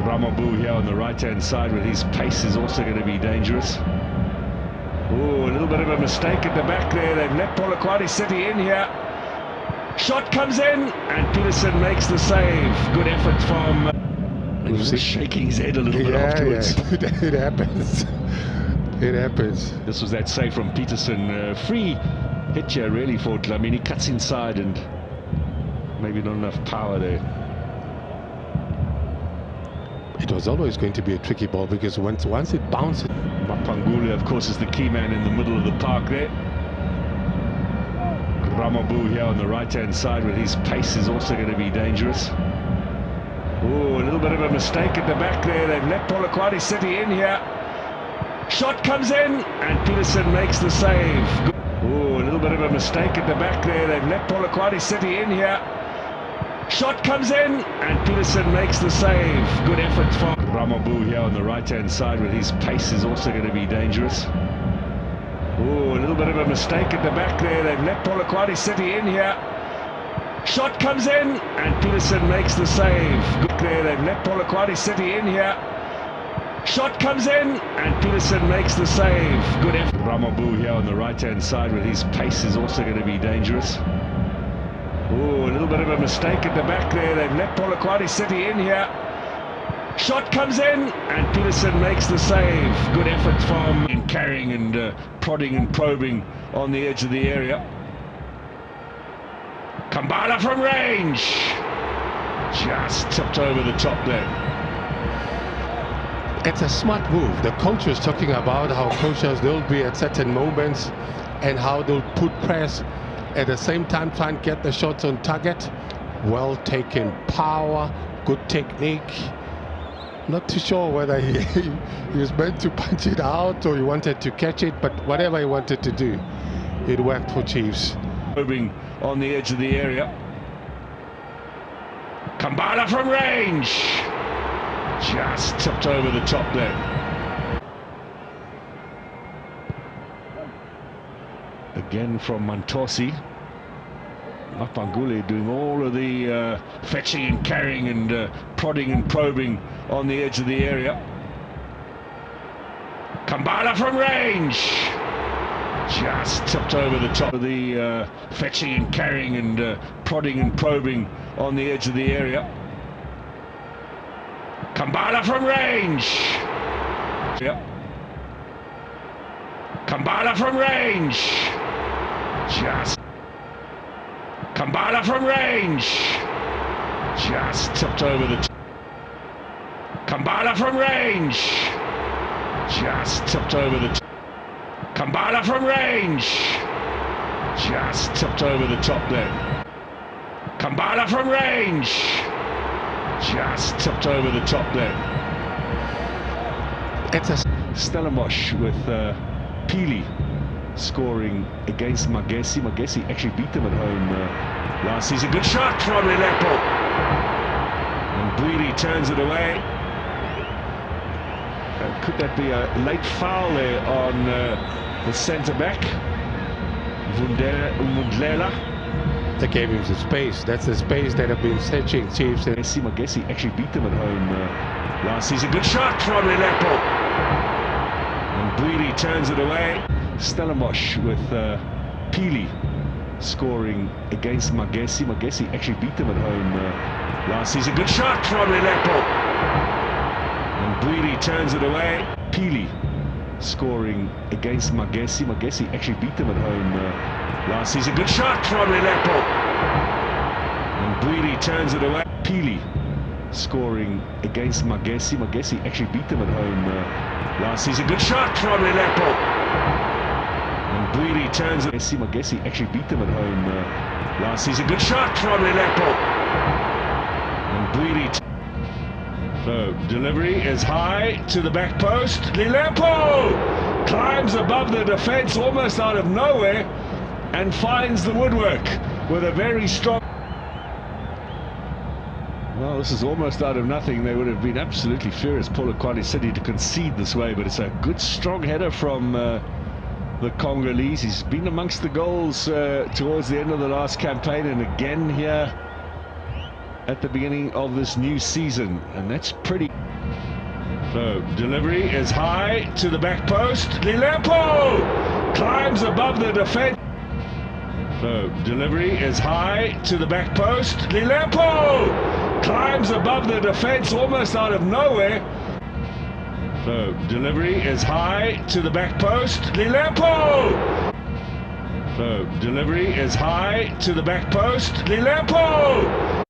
S1: Ramabu here on the right-hand side with his pace is also going to be dangerous. Oh, a little bit of a mistake at the back there. They've let Polokwane City in here. Shot comes in, and Peterson makes the save. Good effort from... he was shaking his head a little bit afterwards.
S2: Yeah, it happens. It happens.
S1: This was that save from Peterson. Free hit here, really, for Dlamini. Cuts inside and maybe not enough power there.
S2: It was always going to be a tricky ball because once it bounces.
S1: Mapangule, of course, is the key man in the middle of the park there. Ramabu here on the right-hand side with his pace is also going to be dangerous. Oh, a little bit of a mistake at the back there. They've let Polokwane City in here. Shot comes in and Peterson makes the save. Oh, a little bit of a mistake at the back there. They've let Polokwane City in here. Shot comes in and Peterson makes the save. Good effort from Ramabu here on the right-hand side with his pace is also going to be dangerous. Oh, a little bit of a mistake at the back there. They've let Polokwane City in here. Shot comes in and Peterson makes the save. Good there. They've let Polokwane City in here. Shot comes in and Peterson makes the save. Good effort. Ramabu here on the right-hand side with his pace is also going to be dangerous. Oh, a little bit of a mistake at the back there. They've let Polokwane City in here. Shot comes in and Peterson makes the save. Good effort from carrying and prodding and probing on the edge of the area. Kambala from range. Just tipped over the top there.
S2: It's a smart move. The coach was talking about how coaches they'll be at certain moments and how they'll put press at the same time try and get the shots on target. Well taken power, good technique. Not too sure whether he was meant to punch it out or he wanted to catch it, but whatever he wanted to do, it worked for Chiefs.
S1: Moving on the edge of the area. Kambala from range. Just tipped over the top there. Again from Mantosi. Mapangule doing all of the fetching and carrying and prodding and probing on the edge of the area. Kambala from range. Just tipped over the top of the fetching and carrying and prodding and probing on the edge of the area. Kambala from range. Yep. Kambala from range. Just. Kambala from range. Just tipped over the top. Kambala from range. Just tipped over the top. Kambala from range. Just tipped over the top there. Kambala from range. Just tipped over the top there.
S2: It's a
S1: Stellenbosch with Pili scoring against Magesi. Magesi actually beat them at home last season. Good shot from Lilepo. And Bwiri turns it away. Could that be a late foul there on the centre-back? Mundlela.
S2: They gave him the space. That's the space that have been searching Chiefs.
S1: Magesi actually beat them at home last season. Good shot from Lilepo. And Bwiri turns it away. Stellenbosch with Pili scoring against Magesi. Magesi actually beat them at home last season. Good shot from Lilepo. And Bwiri turns it away. Pili scoring against Magesi. Magesi actually beat them at home last season. Good shot from Lilepo. And Bwiri turns it away. Pili scoring against Magesi. Magesi actually beat them at home last season. Good shot from Lilepo. And Bwiri turns it. Magesi actually beat them at home last season. Good shot from Lilepo. And Bwiri. So delivery is high to the back post. Lilepo climbs above the defence almost out of nowhere and finds the woodwork with a very strong. Well, this is almost out of nothing. They would have been absolutely furious, Polokwane City, to concede this way, but it's a good strong header from the Congolese. He's been amongst the goals towards the end of the last campaign and again here at the beginning of this new season, and that's pretty. So delivery is high to the back post. Lilepo climbs above the defence. So delivery is high to the back post. Lilepo climbs above the defence almost out of nowhere. So delivery is high to the back post. Lilepo. So delivery is high to the back post. Lilepo.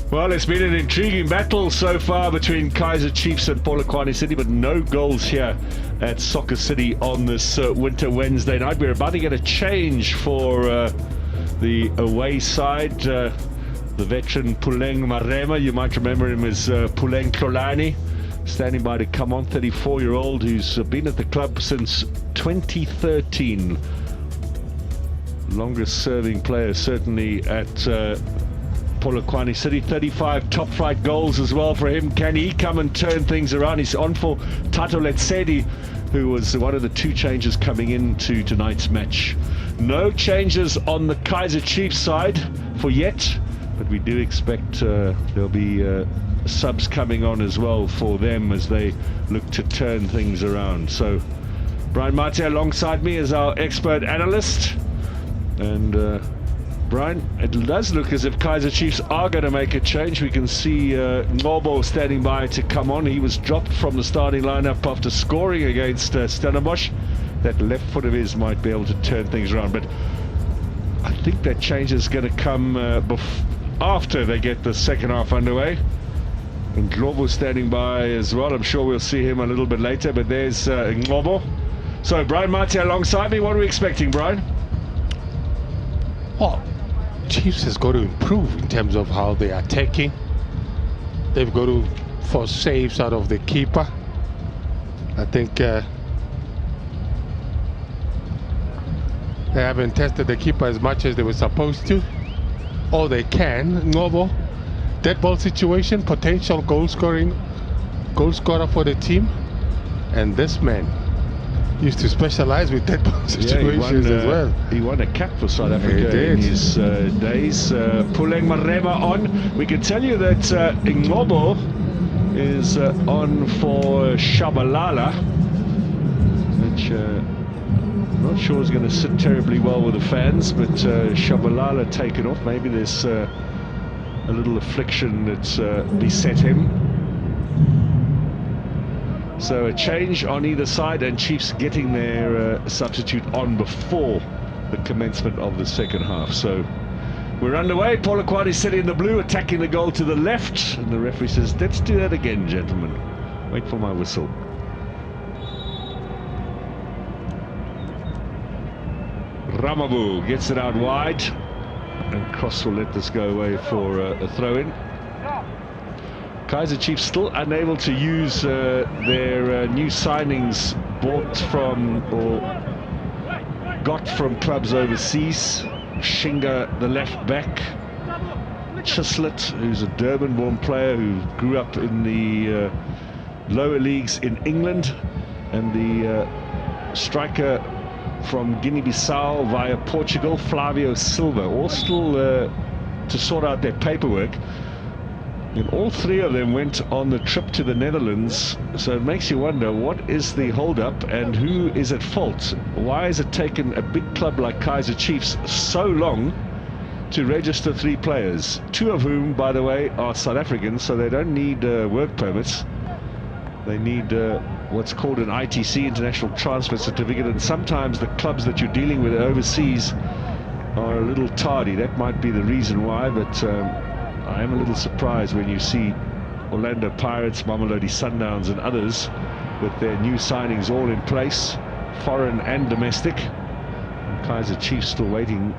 S1: Well, it's been an intriguing battle so far between Kaizer Chiefs and Polokwane City, but no goals here at Soccer City on this winter Wednesday night. We're about to get a change for the away side. The veteran Puleng Marema, you might remember him as Puleng Tlolani, standing by to come on, 34-year-old who's been at the club since 2013. Longest serving player certainly at Polokwane City. 35 top flight goals as well for him. Can he come and turn things around? He's on for Tato Letsedi, who was one of the two changes coming into tonight's match. No changes on the Kaizer Chiefs side for yet, but we do expect there'll be subs coming on as well for them as they look to turn things around. So Brian Mate alongside me is our expert analyst. And Brian, it does look as if Kaizer Chiefs are going to make a change. We can see Ngobo standing by to come on. He was dropped from the starting lineup after scoring against Stellenbosch. That left foot of his might be able to turn things around, but I think that change is going to come after they get the second half underway. And Ngobo standing by as well. I'm sure we'll see him a little bit later, but there's Ngobo. So Brian Mate alongside me. What are we expecting, Brian?
S2: Well, Chiefs has got to improve in terms of how they are attacking. They've got to force saves out of the keeper. I think they haven't tested the keeper as much as they were supposed to. Or they can. Ngobo, dead ball situation, potential goal scorer for the team. And this man used to specialize with dead ball situations as well.
S1: He won a cap for South Africa in his days. Puleng Marema on. We can tell you that Ngobo is on for Shabalala, which I'm not sure is going to sit terribly well with the fans, but Shabalala taken off. Maybe there's a little affliction that's beset him. So a change on either side, and Chiefs getting their substitute on before the commencement of the second half. So we're underway. Polokwane City in the blue, attacking the goal to the left, and the referee says, let's do that again, gentlemen. Wait for my whistle. Ramabu gets it out wide, and Cross will let this go away for a throw-in. Kaizer Chiefs still unable to use their new signings bought from or got from clubs overseas. Shinga, the left back. Chislett, who's a Durban-born player who grew up in the lower leagues in England, and the striker from Guinea-Bissau via Portugal, Flavio Silva, all still to sort out their paperwork. And all three of them went on the trip to the Netherlands, so it makes you wonder, what is the hold-up and who is at fault? Why has it taken a big club like Kaizer Chiefs so long to register 3 players, 2 of whom, by the way, are South Africans, so they don't need work permits. They need what's called an ITC, International Transfer Certificate, and sometimes the clubs that you're dealing with overseas are a little tardy. That might be the reason why, but I am a little surprised when you see Orlando Pirates, Mamelodi Sundowns and others with their new signings all in place, foreign and domestic. And Kaizer Chiefs still waiting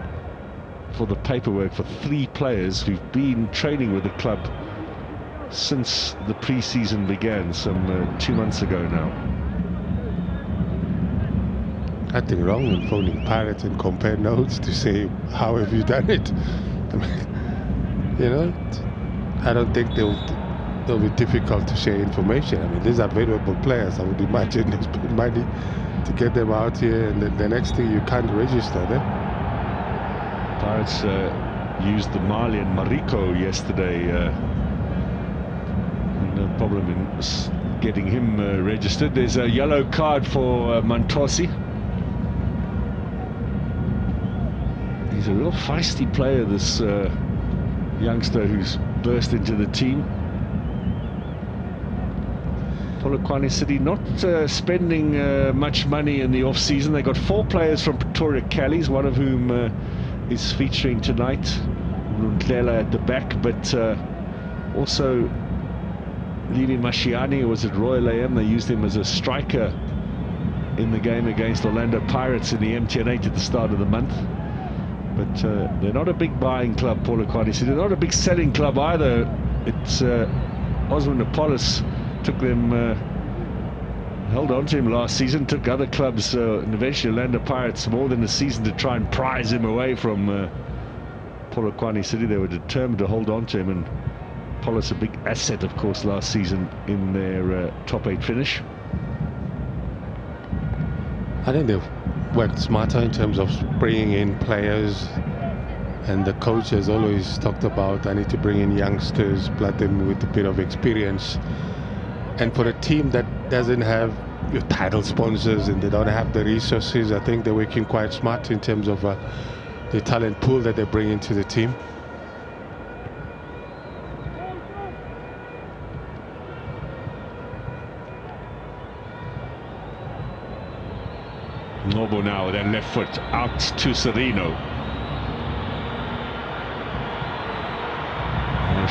S1: for the paperwork for 3 players who've been training with the club since the pre-season began some 2 months ago now.
S2: Nothing wrong in phoning Pirates and compare notes to say, how have you done it? I mean, you know, I don't think they'll be difficult to share information. I mean, these are valuable players. I would imagine they spend money to get them out here, and the next thing, you can't register them.
S1: Pirates used the Malian Mariko yesterday. No problem in getting him registered. There's a yellow card for Mantosi. He's a real feisty player, this youngster who's burst into the team. Polokwane City not spending much money in the off-season. They got 4 players from Pretoria Callies, one of whom is featuring tonight, Ndlela at the back, but also Lili Mashiani, who was at Royal AM. They used him as a striker in the game against Orlando Pirates in the MTN8 at the start of the month. But they're not a big buying club, Polokwane. So they're not a big selling club either. It's Osman Apollos took them, held on to him last season, took other clubs, and eventually Orlando Pirates more than a season to try and prize him away from Polokwane City. They were determined to hold on to him, and Apollos a big asset, of course, last season in their top 8 finish.
S2: I think they've worked smarter in terms of bringing in players, and the coach has always talked about, I need to bring in youngsters, blood them with a bit of experience. And for a team that doesn't have your title sponsors and they don't have the resources, I think they're working quite smart in terms of the talent pool that they bring into the team.
S1: Nobo now with that left foot out to Serino.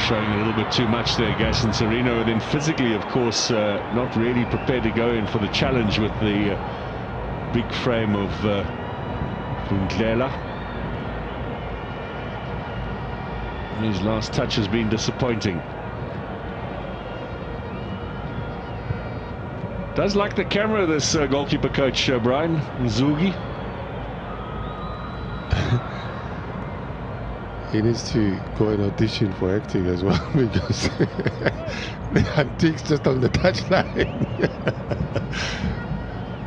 S1: Showing a little bit too much there, Gaston Serino. And then physically, of course, not really prepared to go in for the challenge with the big frame of Ndlela. His last touch has been disappointing. Does like the camera, this goalkeeper coach, Brian Nzugi.
S2: He needs to go and audition for acting as well, because the antiques just on the touchline.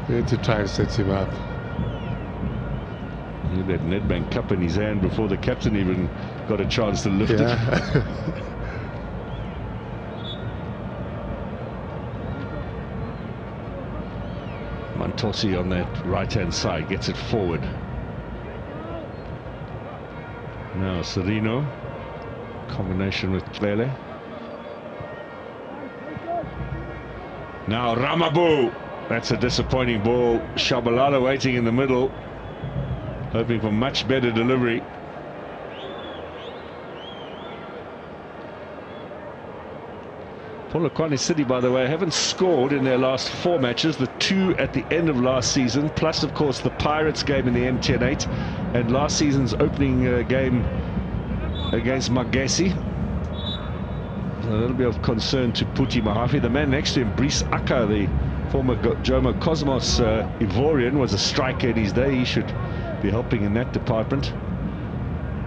S2: We need to try and set him up.
S1: He had that Nedbank Cup in his hand before the captain even got a chance to lift it. Mantosi on that right-hand side gets it forward. Now Serino, combination with Klele. Now Ramabu, that's a disappointing ball. Shabalala waiting in the middle, hoping for much better delivery. Polokwane City, by the way, haven't scored in their last 4 matches, the 2 at the end of last season, plus of course the Pirates game in the MTN8 and last season's opening game against Magesi. So a little bit of concern to Puti Mahafi. The man next to him, Brice Akka, the former Jomo Cosmos Ivorian, was a striker in his day. He should be helping in that department.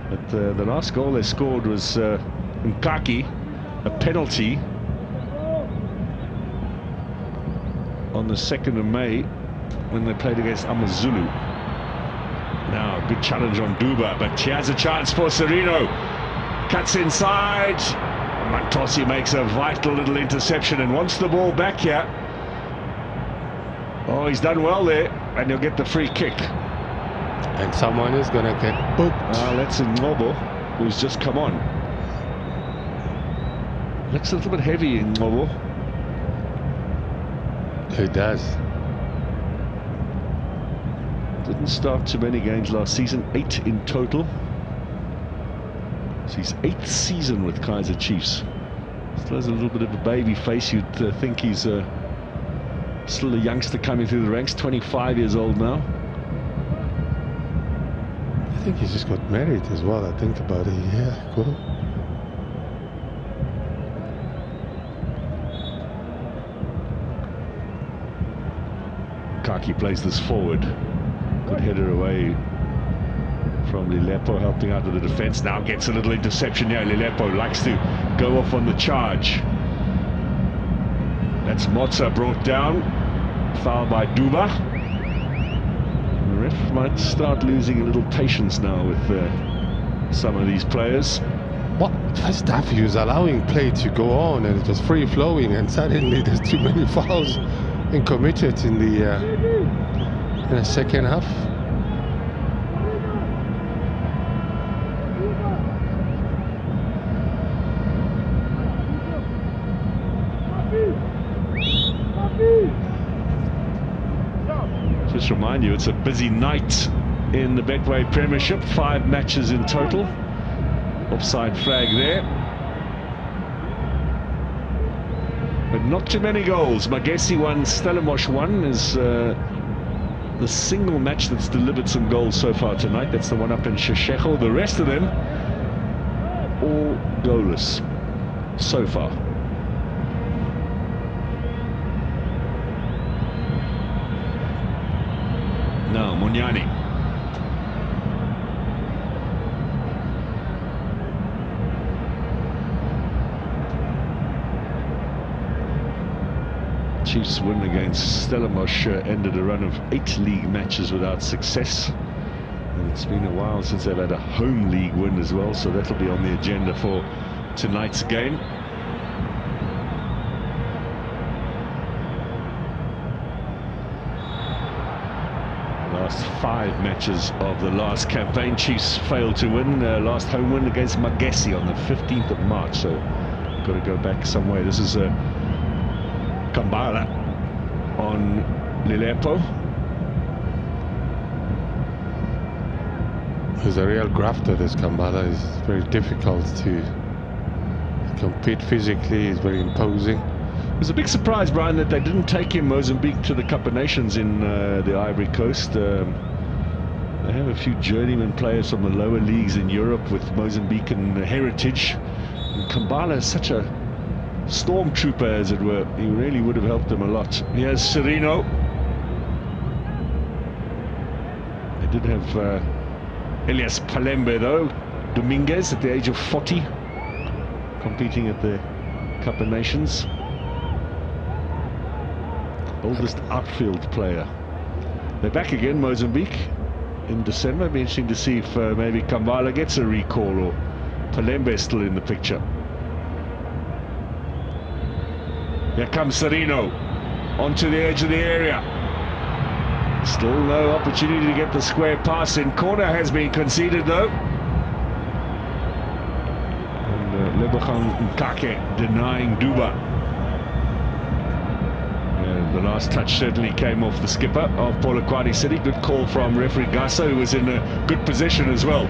S1: But the last goal they scored was Nkaki, a penalty on the 2nd of May when they played against Amazulu. Now, good challenge on Duba, but he has a chance for Serino. Cuts inside. Mantosi makes a vital little interception and wants the ball back here. Oh, he's done well there, and he'll get the free kick.
S2: And someone is going to get booked.
S1: That's Ngobo, who's just come on. Looks a little bit heavy in Ngobo.
S2: He does.
S1: Didn't start too many games last season, 8 in total. It's his 8th season with Kaizer Chiefs. Still has a little bit of a baby face. You'd think he's still a youngster coming through the ranks, 25 years old now.
S2: I think he just got married as well, I think about it. Yeah, cool.
S1: Kaki plays this forward. Good header away from Lilepo, helping out with the defense. Now gets a little interception here. Lilepo likes to go off on the charge. That's Motsa brought down. Foul by Duba. The ref might start losing a little patience now with some of these players.
S2: What first half he was allowing play to go on and it was free flowing, and suddenly there's too many fouls and committed in the second half.
S1: Just remind you, it's a busy night in the Betway Premiership, 5 matches in total. Offside flag there. But not too many goals. Magesi 1, Stellenbosch 1 is the the single match that's delivered some goals so far tonight. That's the one up in Sheshego. The rest of them, all goalless so far. Now, Monyani. Chiefs win against Stellenbosch ended a run of 8 league matches without success. And it's been a while since they've had a home league win as well, so that'll be on the agenda for tonight's game. Last 5 matches of the last campaign, Chiefs failed to win. Last home win against Magesi on the 15th of March, so got to go back some way. This is Kambala on Lilepo.
S2: He's a real grafter, this Kambala. It's very difficult to compete physically. He's very imposing.
S1: It was a big surprise, Brian, that they didn't take him Mozambique to the Cup of Nations in the Ivory Coast. They have a few journeyman players from the lower leagues in Europe with Mozambican heritage. And Kambala is such a stormtrooper, as it were. He really would have helped them a lot. Here's Serino. They did have Elias Palembe, though. Dominguez at the age of 40, competing at the Cup of Nations. Oldest outfield player. They're back again, Mozambique, in December. It'll be interesting to see if maybe Kambala gets a recall or Palembe still in the picture. Here comes Serino onto the edge of the area. Still no opportunity to get the square pass in. Corner has been conceded, though. And Lebogang Nkake denying Duba. The last touch certainly came off the skipper of Polokwane City. Good call from referee Gasa, who was in a good position as well.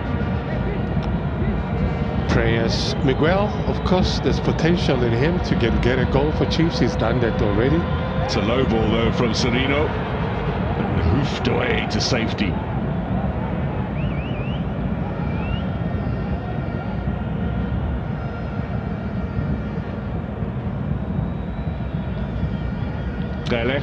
S2: Prayers. Miguel, of course, there's potential in him to get a goal for Chiefs. He's done that already.
S1: It's a low ball, though, from Serino. And hoofed away to safety. Gele.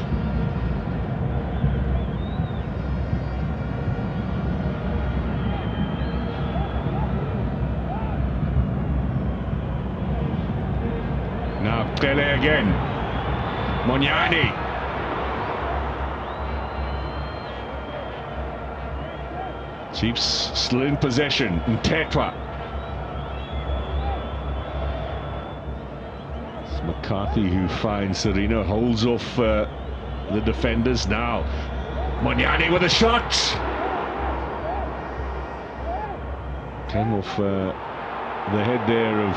S1: Now Gele again. Monyani. Chiefs still in possession. Ntetwa. McCarthy who finds Serino, holds off the defenders. Now Monyani with a shot. Came off the head there of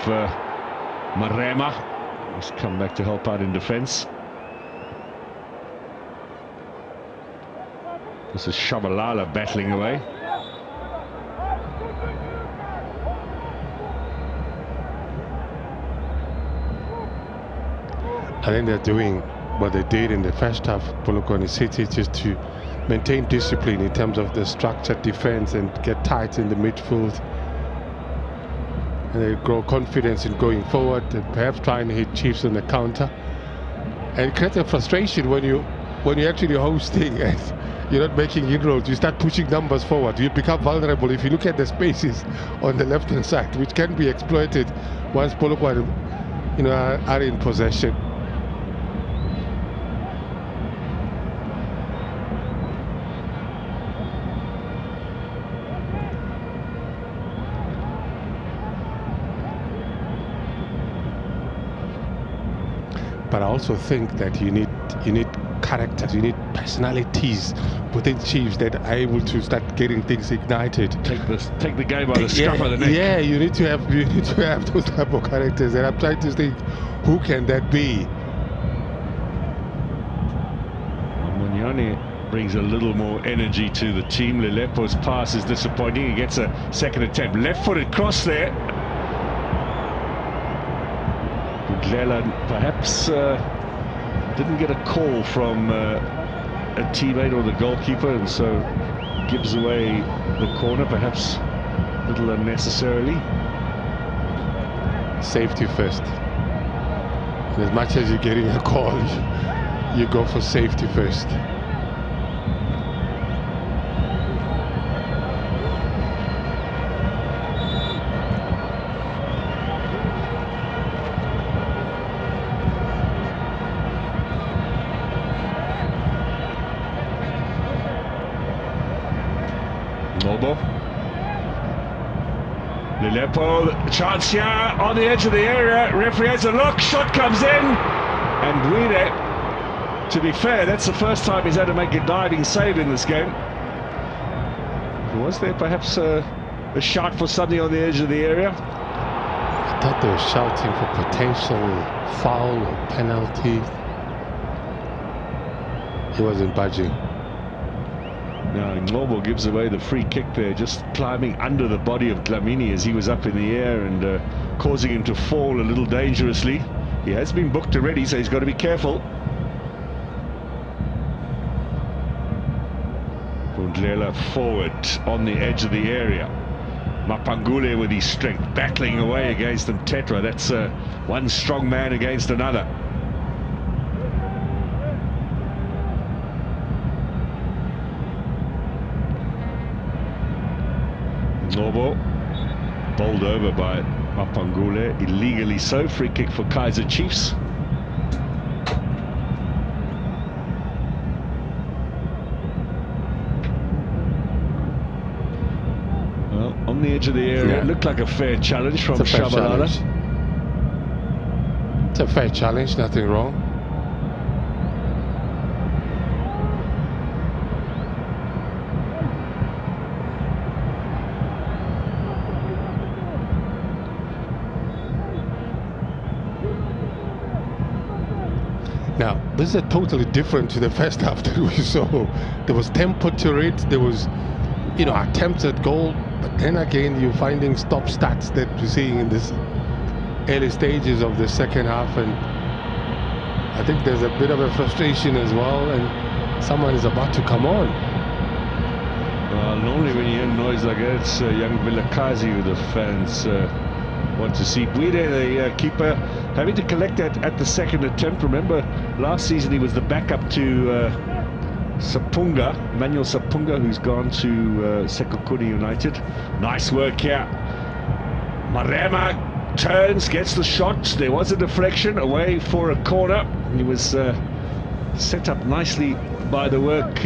S1: Marema. He's come back to help out in defence. This is Shabalala battling away.
S2: I think they're doing what they did in the first half, Polokwane City, just to maintain discipline in terms of the structured defense and get tight in the midfield. And they grow confidence in going forward and perhaps try and hit Chiefs on the counter. And it creates a frustration when you're actually hosting and you're not making inroads. You start pushing numbers forward. You become vulnerable if you look at the spaces on the left-hand side, which can be exploited once Polokwane, are in possession. But I also think that you need characters, you need personalities within Chiefs that are able to start getting things ignited.
S1: Take the game by the scruff of the neck.
S2: Yeah, you need to have those type of characters, and I'm trying to think, who can that be?
S1: Monyani brings a little more energy to the team. Lilepo's pass is disappointing. He gets a second attempt. Left-footed cross there. Gudlela perhaps didn't get a call from a teammate or the goalkeeper, and so gives away the corner, perhaps a little unnecessarily.
S2: Safety first. And as much as you're getting a call, you go for safety first.
S1: Noble. Lilepo, chance here on the edge of the area. Referee has a look, shot comes in, and Guide, to be fair, that's the first time he's had to make a diving save in this game. Was there perhaps a shout for something on the edge of the area?
S2: I thought they were shouting for potential foul or penalty. He wasn't budging.
S1: Now Noble gives away the free kick there, just climbing under the body of Dlamini as he was up in the air and causing him to fall a little dangerously. He has been booked already, so he's got to be careful. Bundlela forward on the edge of the area. Mapangule with his strength, battling away against Tetra. That's one strong man against another. Noble, bowled over by Mapangule, illegally so. Free kick for Kaizer Chiefs. Well, on the edge of the area, it looked like a fair challenge from Shabalala.
S2: It's a fair challenge, nothing wrong. Now, this is totally different to the first half that we saw. There was tempo to it, there was, attempts at goal, but then again, you're finding stop stats that we're seeing in this early stages of the second half, and I think there's a bit of a frustration as well, and someone is about to come on.
S1: Well, normally when you hear noise like that, it's young Vilakazi who the fans want to see. Guide, the keeper, having to collect that at the second attempt. Remember, last season he was the backup to Sapunga, Manuel Sapunga, who's gone to Sekokuni United. Nice work here. Marema turns, gets the shot. There was a deflection away for a corner. He was set up nicely by the work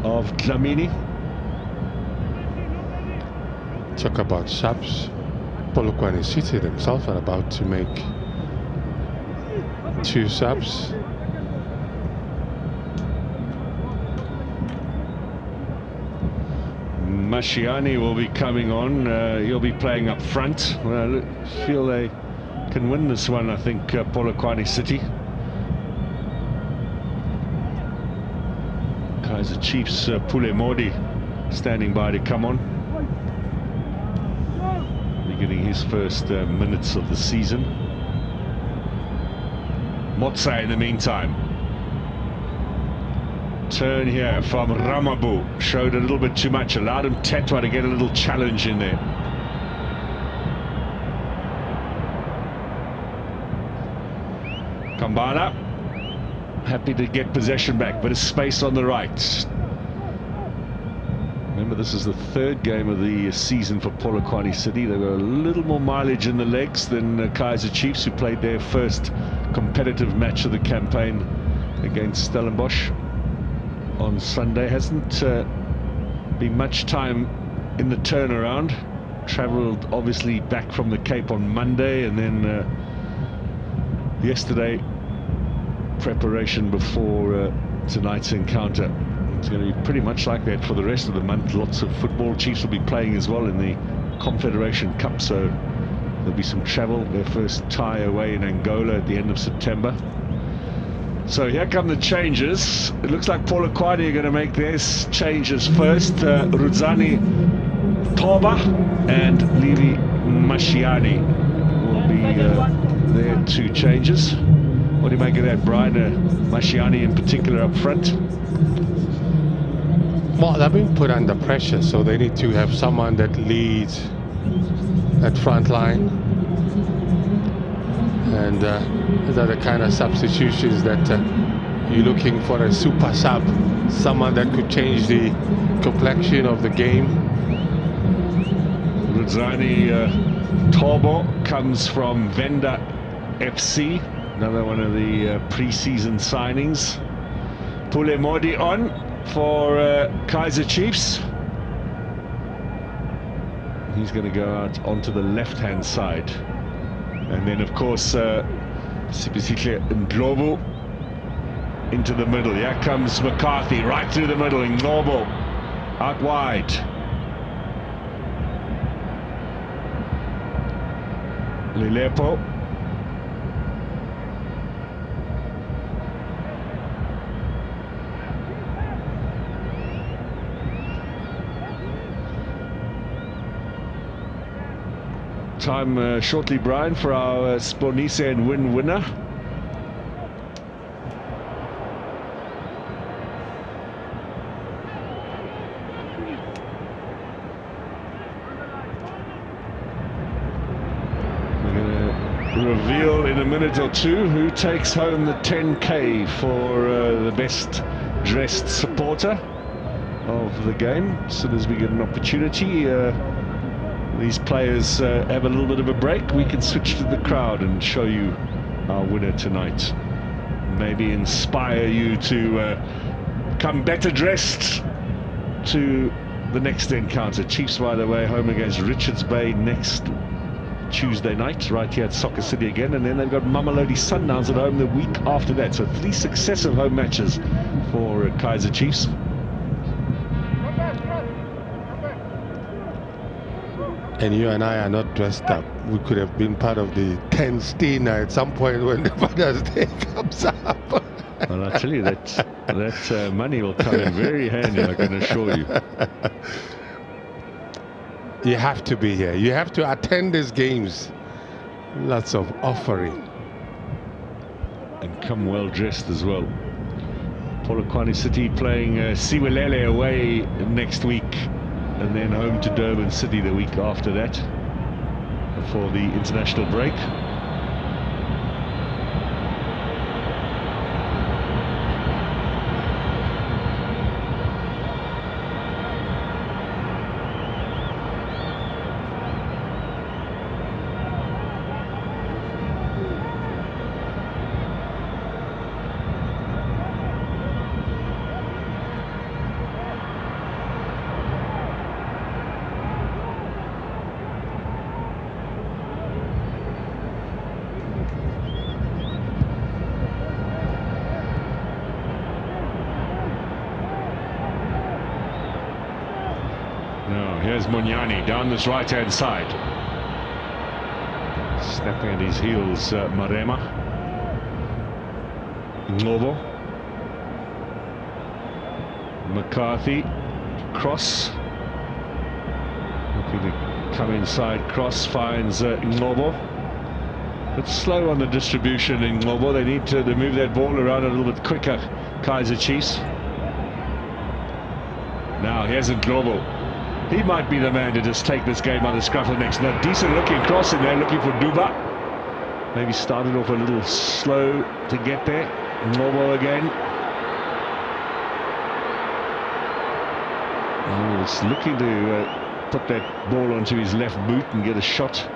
S1: of Dlamini.
S2: Talk about subs. Polokwane City themselves are about to make 2 subs.
S1: Mashiani will be coming on. He'll be playing up front. Well, I feel they can win this one, I think, Polokwane City. Kaizer Chiefs, Pule Modi standing by to come on. Getting his first minutes of the season. Motsa in the meantime. Turn here from Ramabu. Showed a little bit too much. Allowed him Tetwa to get a little challenge in there. Kambana. Happy to get possession back. Bit of space on the right. Remember, this is the 3rd game of the season for Polokwane City. They were a little more mileage in the legs than Kaizer Chiefs, who played their first competitive match of the campaign against Stellenbosch on Sunday. Hasn't been much time in the turnaround. Travelled obviously back from the Cape on Monday, and then yesterday preparation before tonight's encounter. It's going to be pretty much like that for the rest of the month. Lots of football. Chiefs will be playing as well in the Confederation Cup, so there'll be some travel. Their first tie away in Angola at the end of September. So here come the changes. It looks like Polokwane are going to make their changes first. Rudzani Toba and Levi Mashiani will be their 2 changes. What do you make of that, Brian? Mashiani in particular up front?
S2: Well, they've been put under pressure, so they need to have someone that leads that front line. And these are the kind of substitutions that you're looking for, a super sub, someone that could change the complexion of the game.
S1: Rudzani Tobo comes from Venda FC, another one of the pre-season signings. Pule Modi on for Kaizer Chiefs. He's going to go out onto the left-hand side. And then, of course, Sipisihle Ndlovu into the middle. Here comes McCarthy right through the middle. Ndlovu out wide. Lilepo. Time shortly, Brian, for our Spornise and Win winner. We're going to reveal in a minute or two who takes home the 10K for the best dressed supporter of the game. As soon as we get an opportunity, these players have a little bit of a break, we can switch to the crowd and show you our winner tonight. Maybe inspire you to come better dressed to the next encounter. Chiefs, by the way, home against Richards Bay next Tuesday night, right here at Soccer City again. And then they've got Mamelodi Sundowns at home the week after that. So 3 successive home matches for Kaizer Chiefs.
S2: And you and I are not dressed up. We could have been part of the 10 dinner at some point when the Father's Day comes up.
S1: Well, I tell you, that money will come in very handy, I can assure you.
S2: You have to be here. You have to attend these games. Lots of offering.
S1: And come well dressed as well. Polokwane City playing Siwelele away next week. And then home to Durban City the week after that, before the international break. Here's Munyani down this right-hand side. Snapping at his heels, Marema. Ndlovu. McCarthy. Cross. Looking to come inside. Cross finds Ndlovu. But slow on the distribution in Ndlovu. They need to move that ball around a little bit quicker, Kaizer Chiefs. Now here's Ndlovu. He might be the man to just take this game on the scruff of the neck. Now, decent looking cross in there, looking for Duba. Maybe started off a little slow to get there. Ndlovu again. Oh, he's looking to put that ball onto his left boot and get a shot.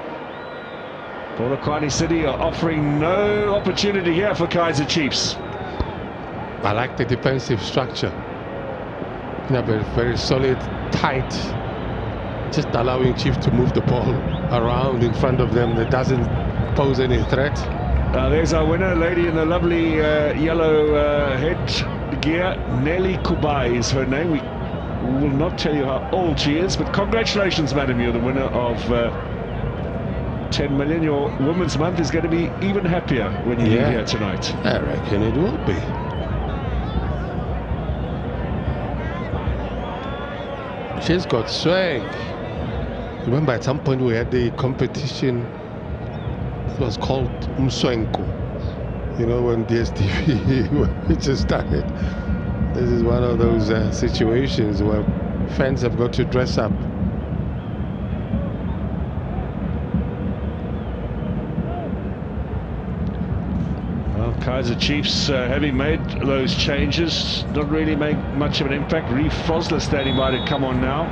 S1: Polokwane City are offering no opportunity here for Kaizer Chiefs.
S2: I like the defensive structure. Very, very solid, tight. Just allowing Chiefs to move the ball around in front of them. That doesn't pose any threat.
S1: There's our winner, lady in the lovely yellow headgear. Nelly Kubai is her name. We will not tell you how old she is, but congratulations, madam. You're the winner of 10 million. Your Women's Month is going to be even happier when you leave here tonight.
S2: I reckon it will be. She's got swag. Remember, at some point we had the competition. It was called Umswenko. You know, when DSTV just started, this is one of those situations where fans have got to dress up.
S1: Well, Kaizer Chiefs, having made those changes, not really make much of an impact. Reef Frosler standing by to come on now,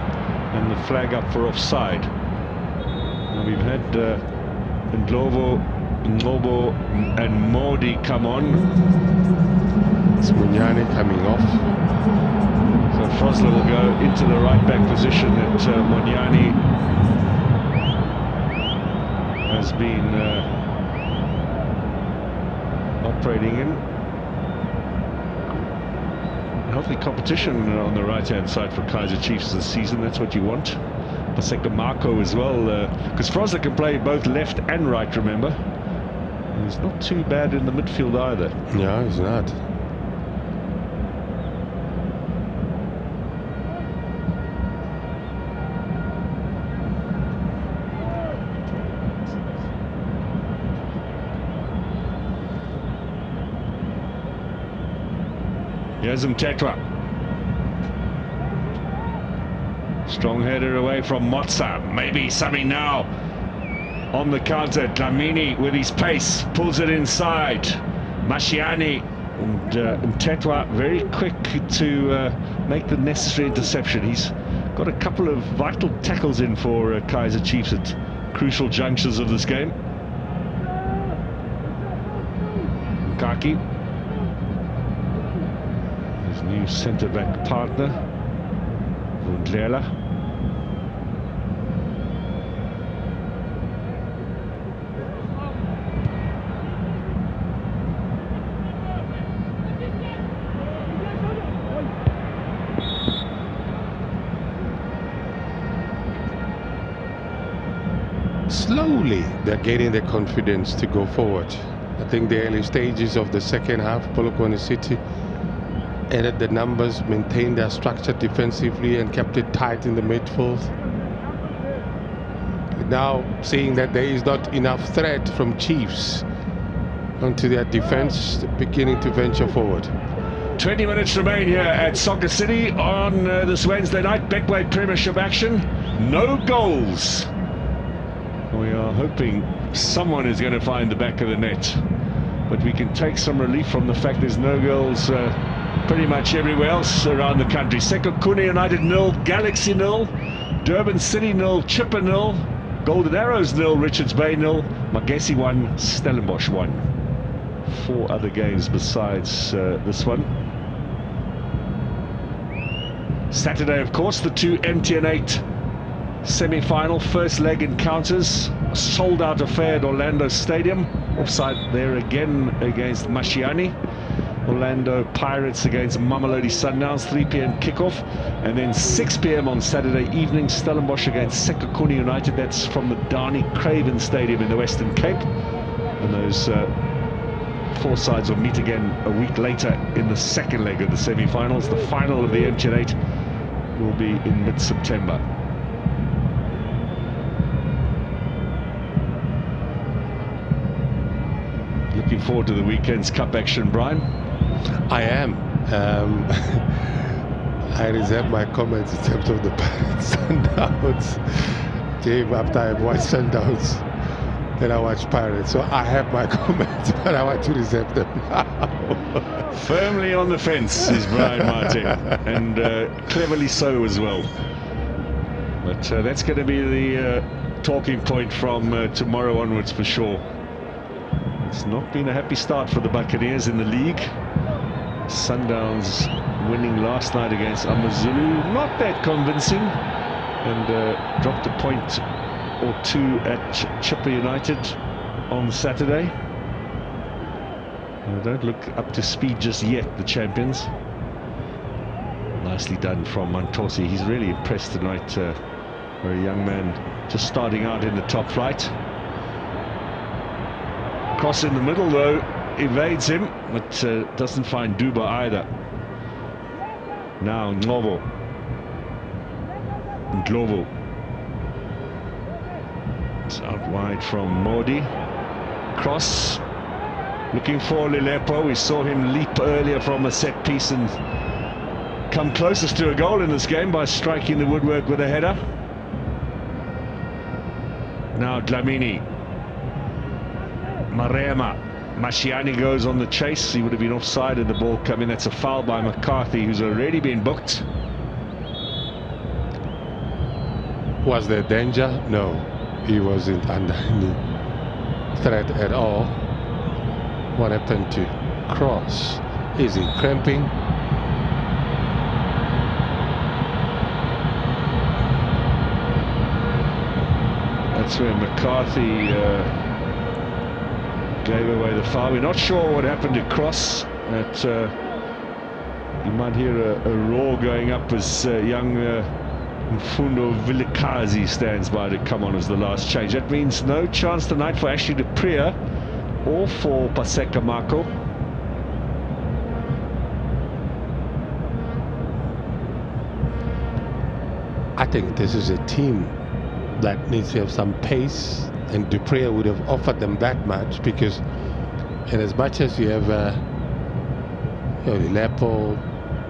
S1: and the flag up for offside. Now we've had Ndlovu, Ngobo and Modi come on.
S2: It's Munyane coming off.
S1: So Frosler will go into the right back position that Munyane has been operating in. Healthy competition on the right hand side for Kaizer Chiefs this season. That's what you want. Paseka Marco as well, because Frosler can play both left and right, remember. And he's not too bad in the midfield either.
S2: No, he's not.
S1: Here's Mtetwa. Strong header away from Motsa. Maybe something now on the counter. Dlamini with his pace pulls it inside. Mashiani and Mtetwa very quick to make the necessary interception. He's got a couple of vital tackles in for Kaizer Chiefs at crucial junctures of this game. Kaki, his new centre-back partner, Vundlela.
S2: Slowly, they're getting the confidence to go forward. I think the early stages of the second half, Polokwane City added the numbers, maintained their structure defensively and kept it tight in the midfield. Now seeing that there is not enough threat from Chiefs onto their defense, beginning to venture forward.
S1: 20 minutes remain here at Soccer City on this Wednesday night. Betway Premiership action. No goals. We are hoping someone is going to find the back of the net, but we can take some relief from the fact there's no goals pretty much everywhere else around the country. Sekhukhune United 0, Galaxy 0, Durban City 0, Chipper 0, Golden Arrows 0, Richards Bay 0, Magesi 1, Stellenbosch 1. 4 other games besides this one. Saturday, of course, the 2 MTN8 semi-final first leg encounters. A sold-out affair at Orlando Stadium. Offside there again against Mashiani. Orlando Pirates against Mamelodi Sundowns, 3 p.m. kickoff, and then 6 p.m. on Saturday evening, Stellenbosch against Sekhukhune United. That's from the Dani Craven Stadium in the Western Cape, and those 4 sides will meet again a week later in the second leg of the semi-finals. The final of the MTN8 will be in mid-September. Looking forward to the weekend's cup action, Brian.
S2: I am. I reserve my comments in terms of the Pirates Sundowns game after I've watched Sundowns. Then I watch Pirates. So I have my comments, but I want to reserve them now.
S1: Firmly on the fence is Brian Martin, and cleverly so as well. But that's going to be the talking point from tomorrow onwards for sure. It's not been a happy start for the Buccaneers in the league. Sundowns winning last night against Amazulu, not that convincing, and dropped a point or 2 at Chipper United on Saturday. They don't look up to speed just yet, the champions. Nicely done from Mantosi. He's really impressed tonight for a young man just starting out in the top flight. Cross in the middle though, evades him, but doesn't find Duba either. Now Ndlovu. It's out wide from Modi. Cross. Looking for Lilepo. We saw him leap earlier from a set piece and come closest to a goal in this game by striking the woodwork with a header. Now Dlamini. Marema. Mashiani goes on the chase. He would have been offside and the ball come in. That's a foul by McCarthy, who's already been booked.
S2: Was there danger? No, he wasn't under any threat at all. What happened to Cross? Is he cramping?
S1: That's where McCarthy gave away the foul. We're not sure what happened to Cross. You might hear a roar going up as young Mfundo Vilakazi stands by to come on as the last change. That means no chance tonight for Ashley Dupree or for Paseka Marco.
S2: I think this is a team that needs to have some pace, and Dupree would have offered them that much, because in as much as you have Lilepo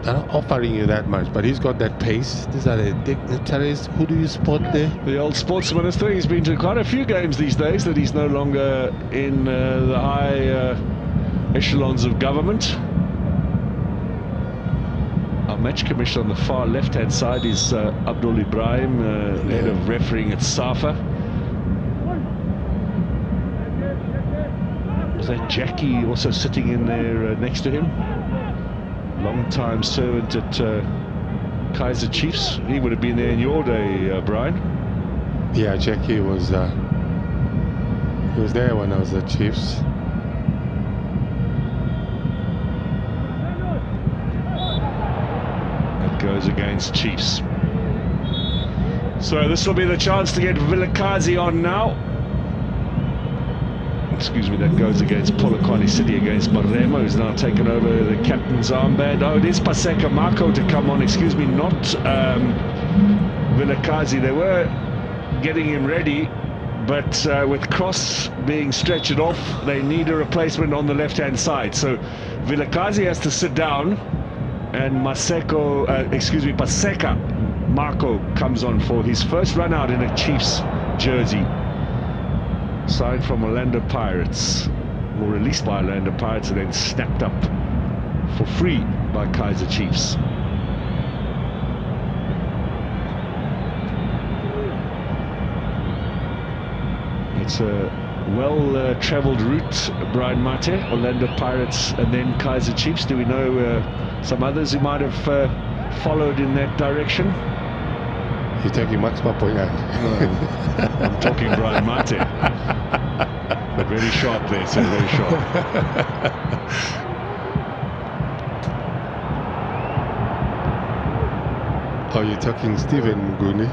S2: not offering you that much, but he's got that pace. These are the dignitaries. Who do you spot there?
S1: The old sports minister. He's been to quite a few games these days that he's no longer in the high echelons of government. Our match commissioner on the far left-hand side is Abdul Ibrahim, head of refereeing at SAFA. Is that Jackie also sitting in there next to him? Long-time servant at Kaizer Chiefs. He would have been there in your day, Brian.
S2: Yeah, Jackie was there when I was at Chiefs.
S1: That goes against Chiefs. So this will be the chance to get Vilakazi on now. Excuse me, that goes against Polokwane City, against Marema, who's now taken over the captain's armband. Oh, it is Paseka Marco to come on, excuse me, not Vilakazi. They were getting him ready, but with Cross being stretched off, they need a replacement on the left-hand side. So Vilakazi has to sit down, and Paseka Marco comes on for his first run out in a Chiefs jersey. Signed from Orlando Pirates, or released by Orlando Pirates and then snapped up for free by Kaizer Chiefs. It's a well-travelled route, Brian Mate, Orlando Pirates and then Kaizer Chiefs. Do we know some others who might have followed in that direction?
S2: You're taking Max Papoyan.
S1: I'm talking Brian Mate. But very sharp there, so very sharp.
S2: Oh, you're talking Stephen Muguni.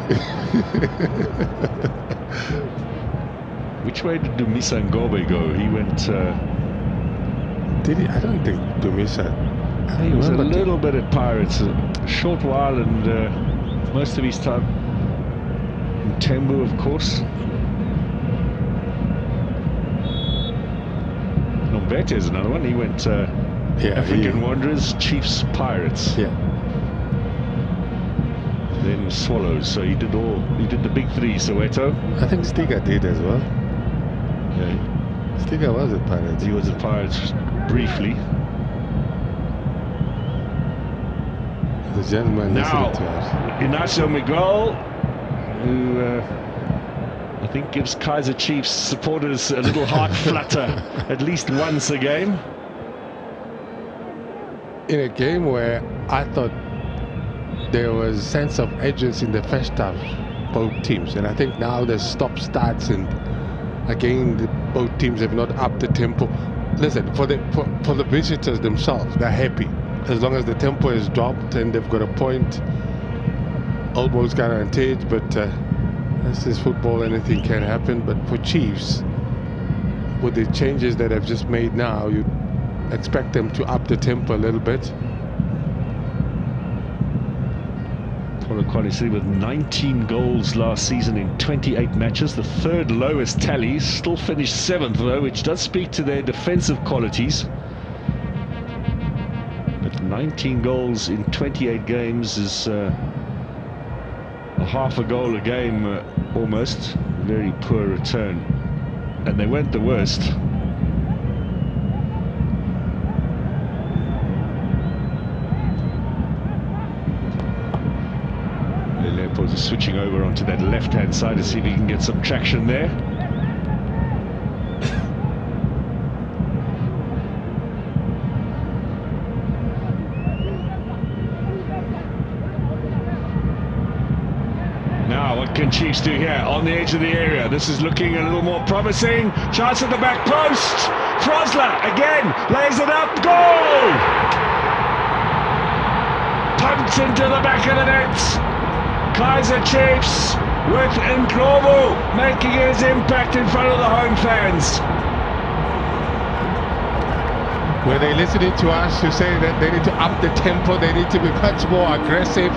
S1: Which way did Dumisa Ngobe go? He went...
S2: Did he? I don't think Dumisa...
S1: He was a little bit at Pirates, a short while, and most of his time in Tembu, of course. Nombete is another one. He went African Wanderers, Chiefs, Pirates.
S2: Yeah.
S1: Then Swallows. So he did the big three. Soweto.
S2: I think Stiga did as well.
S1: Yeah.
S2: Stiga was at Pirates.
S1: He was at Pirates briefly.
S2: The gentleman
S1: now,
S2: listening to us.
S1: Inacio Miguel, who I think gives Kaizer Chiefs supporters a little heart flutter at least once a game.
S2: In a game where I thought there was a sense of urgency in the first half, both teams, and I think now there's stop-starts, and again both teams have not upped the tempo. Listen, for the visitors themselves, they're happy as long as the tempo is dropped and they've got a point almost guaranteed. But this is football, anything can happen. But for Chiefs, with the changes that I've just made now, you expect them to up the tempo a little bit.
S1: Polokwane City with 19 goals last season in 28 matches, the third lowest tally. Still finished 7th though, which does speak to their defensive qualities. But 19 goals in 28 games is a half a goal a game almost. Very poor return. And they weren't the worst. Leopold is switching over onto that left-hand side to see if he can get some traction there. Now, what can Chiefs do here on the edge of the area? This is looking a little more promising. Chance at the back post. Frosler again lays it up. Goal! Pumped into the back of the net. Kaizer Chiefs with Ndlovu making his impact in front of the home fans.
S2: Were they listening to us to say that they need to up the tempo, they need to be much more aggressive?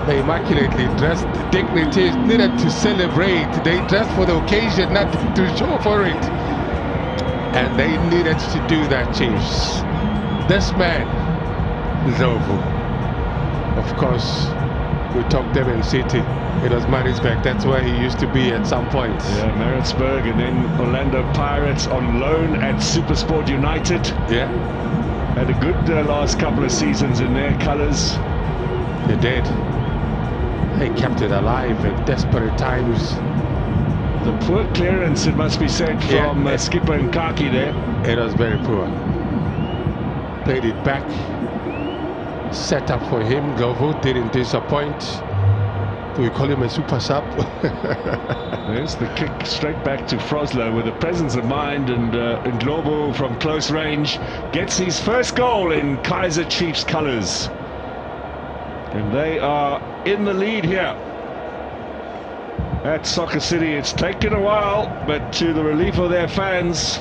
S2: The immaculately dressed dignitaries needed to celebrate. They dressed for the occasion, not to show for it. And they needed to do that, Chiefs. This man, Ndlovu, of course, we talked Durban City. It was Maritzburg. That's where he used to be at some point.
S1: Yeah, Maritzburg, and then Orlando Pirates on loan at SuperSport United.
S2: Yeah.
S1: Had a good last couple of seasons in their colours.
S2: They did. They kept it alive at desperate times.
S1: The poor clearance, it must be said, from skipper Nkaki there.
S2: It was very poor. Played it back. Set up for him. Ndlovu didn't disappoint. Do we call him a super sub?
S1: There's the kick straight back to Frosler with the presence of mind, and Ndlovu from close range gets his first goal in Kaizer Chiefs colours. And they are in the lead here at Soccer City. It's taken a while, but to the relief of their fans,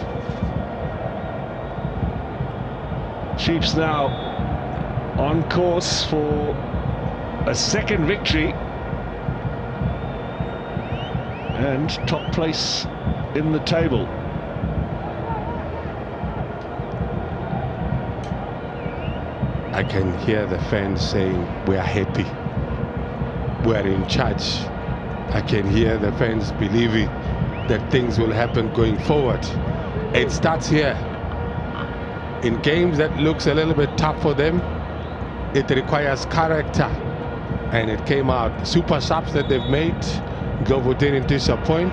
S1: Chiefs now on course for a second victory and top place in the table.
S2: I can hear the fans saying, we are happy, we are in charge. I can hear the fans believing that things will happen going forward. It starts here. In games that looks a little bit tough for them, it requires character, and it came out. Super subs that they've made, Ndlovu didn't disappoint.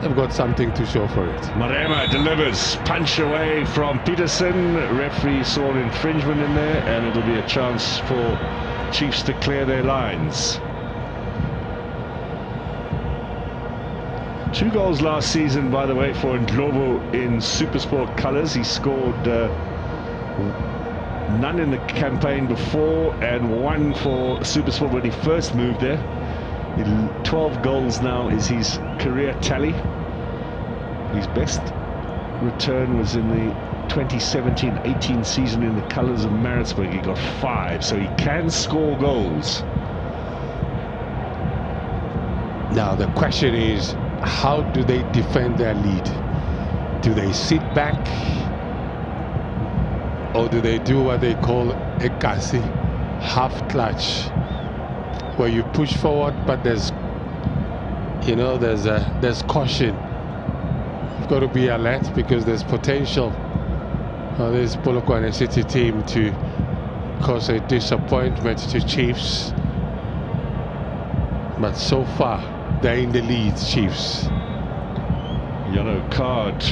S2: They've got something to show for it.
S1: Marema delivers, punch away from Peterson. Referee saw an infringement in there, and it'll be a chance for Chiefs to clear their lines. 2 goals last season, by the way, for Ndlovu in SuperSport colours. He scored none in the campaign before, and 1 for SuperSport when he first moved there. 12 goals now is his career tally. His best return was in the 2017-18 season in the colours of Maritzburg. He got 5, so he can score goals.
S2: Now the question is, how do they defend their lead? Do they sit back, or do they do what they call a kasi, half clutch, where you push forward, but there's caution. You've got to be alert, because there's potential for this Polokwane City team to cause a disappointment to Chiefs. But so far, they're in the lead, Chiefs.
S1: Yellow card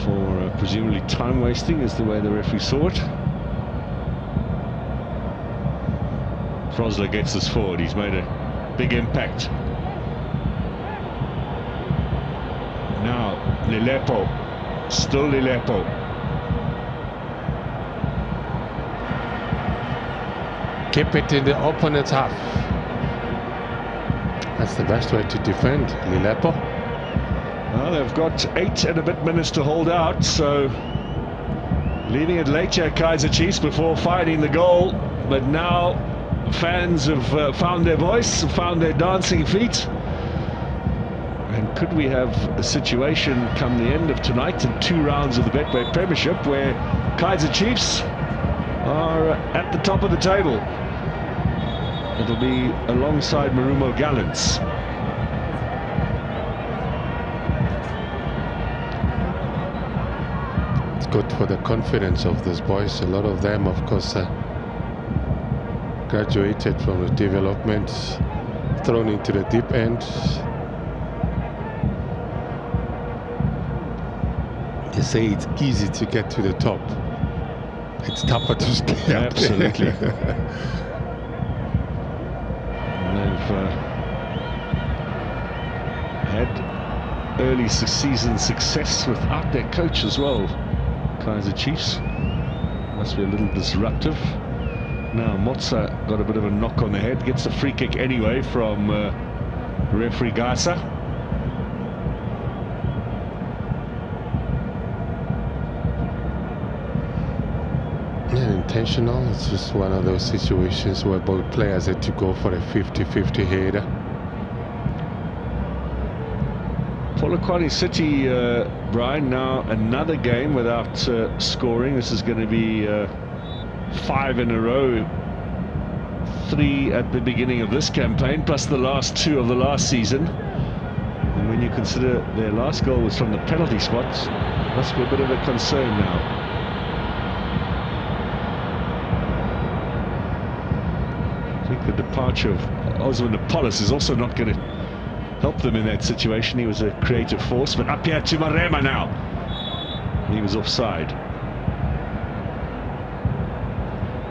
S1: for presumably time wasting is the way the referee saw it. Frosler gets us forward. He's made a big impact. Now Lilepo, still Lilepo.
S2: Keep it in the opponent's half. That's the best way to defend, Lilepo.
S1: Well, they've got 8 and a bit minutes to hold out, so leaving it late here, Kaizer Chiefs, before finding the goal. but now fans have found their voice, found their dancing feet. And could we have a situation come the end of tonight in 2 rounds of the Betway Premiership where Kaizer Chiefs are at the top of the table? It'll be alongside Marumo Gallants.
S2: It's good for the confidence of these boys. A lot of them, of course, graduated from the development, thrown into the deep end. They say it's easy to get to the top. It's tougher to stay up.
S1: Absolutely. They've had early season success without their coach as well. Kaizer Chiefs must be a little disruptive. Now Motsa got a bit of a knock on the head, gets a free kick anyway from referee Gasa.
S2: Intentional. It's just one of those situations where both players had to go for a 50-50 header.
S1: Polokwane City, Brian, now another game without scoring. This is going to be 5 in a row, 3 at the beginning of this campaign, plus the last 2 of the last season. And when you consider their last goal was from the penalty spot, must be a bit of a concern now. I think the departure of Osman Apollos is also not going to help them in that situation. He was a creative force, but up here to Marema now. He was offside.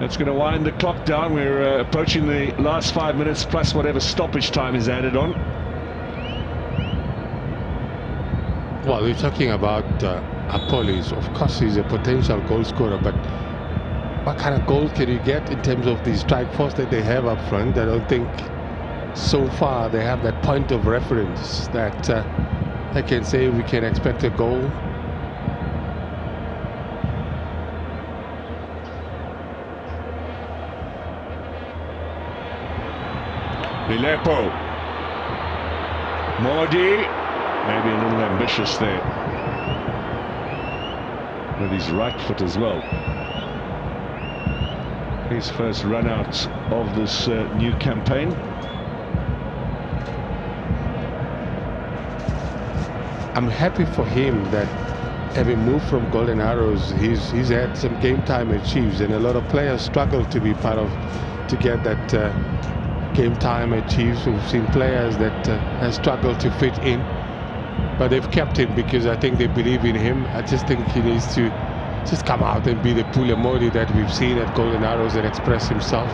S1: That's going to wind the clock down. We're approaching the last 5 minutes plus whatever stoppage time is added on.
S2: Well, we're talking about Apollos. Of course, he's a potential goal scorer, but what kind of goals can you get in terms of the strike force that they have up front? I don't think so far they have that point of reference that I can say we can expect a goal.
S1: Milepo. Mordi. Maybe a little ambitious there. With his right foot as well. His first run out of this new campaign.
S2: I'm happy for him that having moved from Golden Arrows, he's had some game time at Chiefs, and a lot of players struggle to be part of, to get that game time at Chiefs. We've seen players that have struggled to fit in, but they've kept him because I think they believe in him. I just think he needs to just come out and be the Pule Modi that we've seen at Golden Arrows and express himself.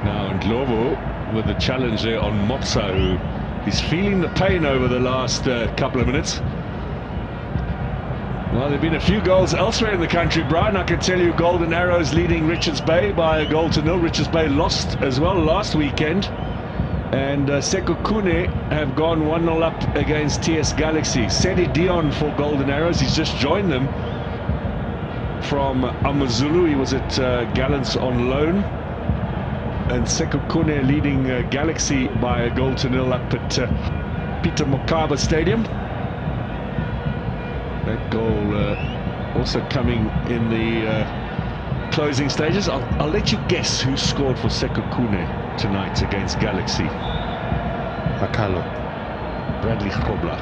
S1: Now Ndlovu with the challenge there on Motsa, who is feeling the pain over the last couple of minutes. Well, there have been a few goals elsewhere in the country, Brian. I can tell you Golden Arrows leading Richards Bay by 1-0. Richards Bay lost as well last weekend. And Sekhukhune have gone 1-0 up against TS Galaxy. Sedi Dion for Golden Arrows. He's just joined them from Amazulu. He was at Gallants on loan. And Sekhukhune leading Galaxy by 1-0 up at Peter Mokaba Stadium. That goal also coming in the closing stages. I'll let you guess who scored for Sekhukhune tonight against Galaxy.
S2: Makalo.
S1: Bradley Kobla.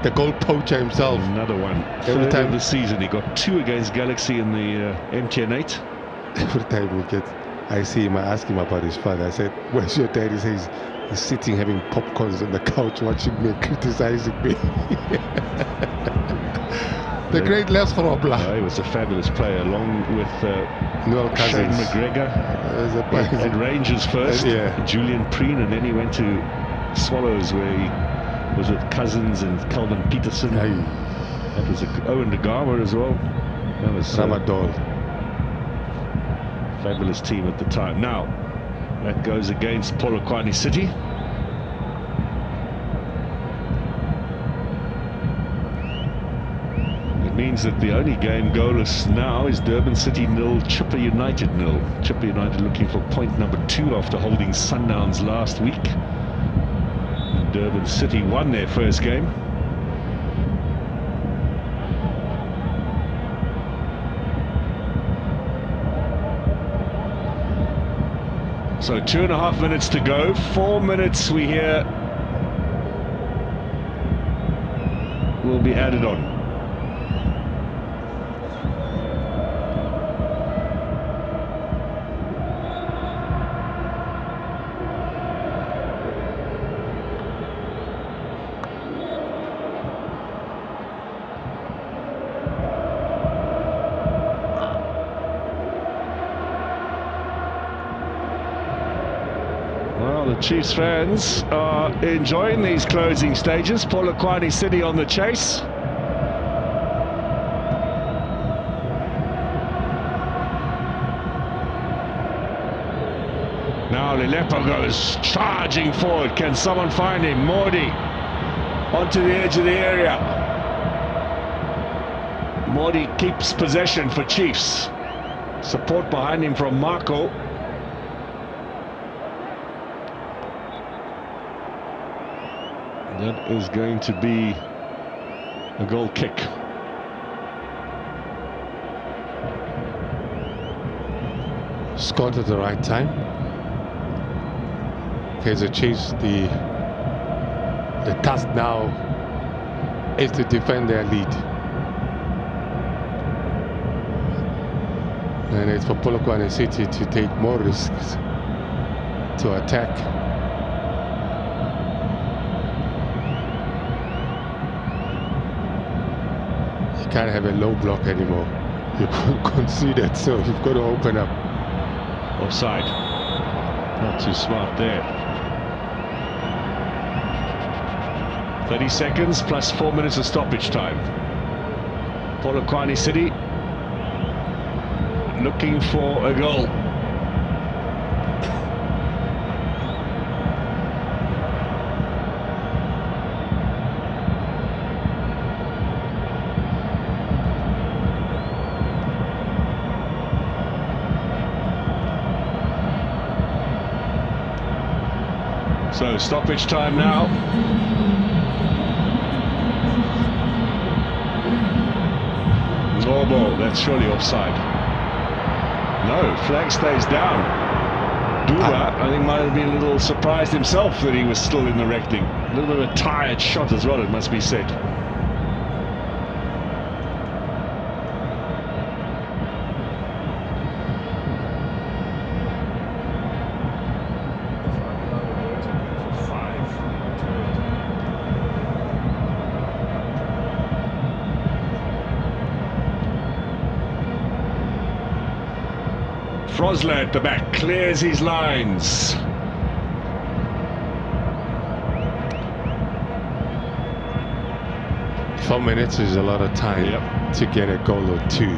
S2: The goal poacher himself.
S1: Another one.
S2: Every time
S1: of the season, he got 2 against Galaxy in the MTN 8.
S2: Every time I see him, I ask him about his father. I said, "Where's your dad?" He says he's sitting having popcorns on the couch watching me, criticizing me. The great Les Robla.
S1: He was a fabulous player, along with Shane McGregor at Rangers first, Julian Preen, and then he went to Swallows where he was with Cousins and Calvin Peterson. That was Owen de Garmer as well. That was
S2: Ramadol.
S1: Fabulous team at the time. Now that goes against Polokwane City. It means that the only game goalless now is Durban City 0, Chippa United 0. Chippa United looking for point number 2 after holding Sundowns last week. And Durban City won their first game. So 2.5 minutes to go. 4 minutes we hear will be added on. Well, the Chiefs fans are enjoying these closing stages. Polokwane City on the chase. Now Lilepo goes charging forward. Can someone find him? Mordi onto the edge of the area. Mordi keeps possession for Chiefs. Support behind him from Marco. That is going to be a goal kick.
S2: Scored at the right time. Kaizer Chiefs, the task now is to defend their lead. And it's for Polokwane City to take more risks to attack. You can't have a low block anymore. You concede it, so you've got to open up.
S1: Offside. Not too smart there. 30 seconds plus 4 minutes of stoppage time. Polokwane City looking for a goal. So stoppage time now. No ball, that's surely offside. No, flag stays down. Duba, I think, might have been a little surprised himself that he was still in the reckoning. A little bit of a tired shot as well, it must be said. Frosler at the back clears his lines.
S2: Four minutes is a lot of time to get a goal or two.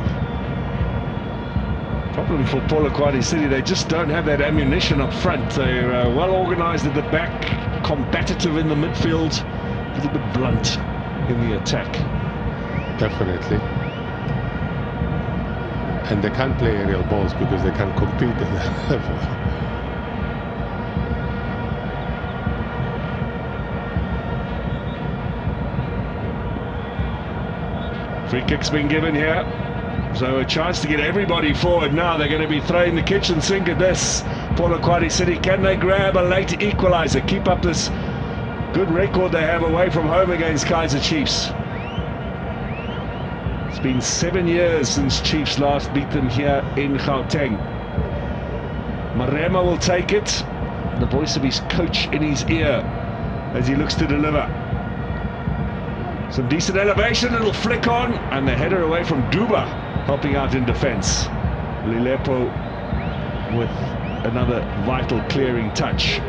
S1: Problem for Polokwane City, they just don't have that ammunition up front. They're well organised at the back, combative in the midfield, a little bit blunt in the attack.
S2: Definitely. And they can't play aerial balls because they can't compete at that level.
S1: Free kick's been given here, so a chance to get everybody forward now. They're going to be throwing the kitchen sink at this. Polokwane City, can they grab a late equaliser, keep up this good record they have away from home against Kaizer Chiefs? It's been 7 years since Chiefs last beat them here in Gauteng. Marema will take it, the voice of his coach in his ear as he looks to deliver. Some decent elevation, it'll flick on, and the header away from Duba, helping out in defence. Lilepo with another vital clearing touch.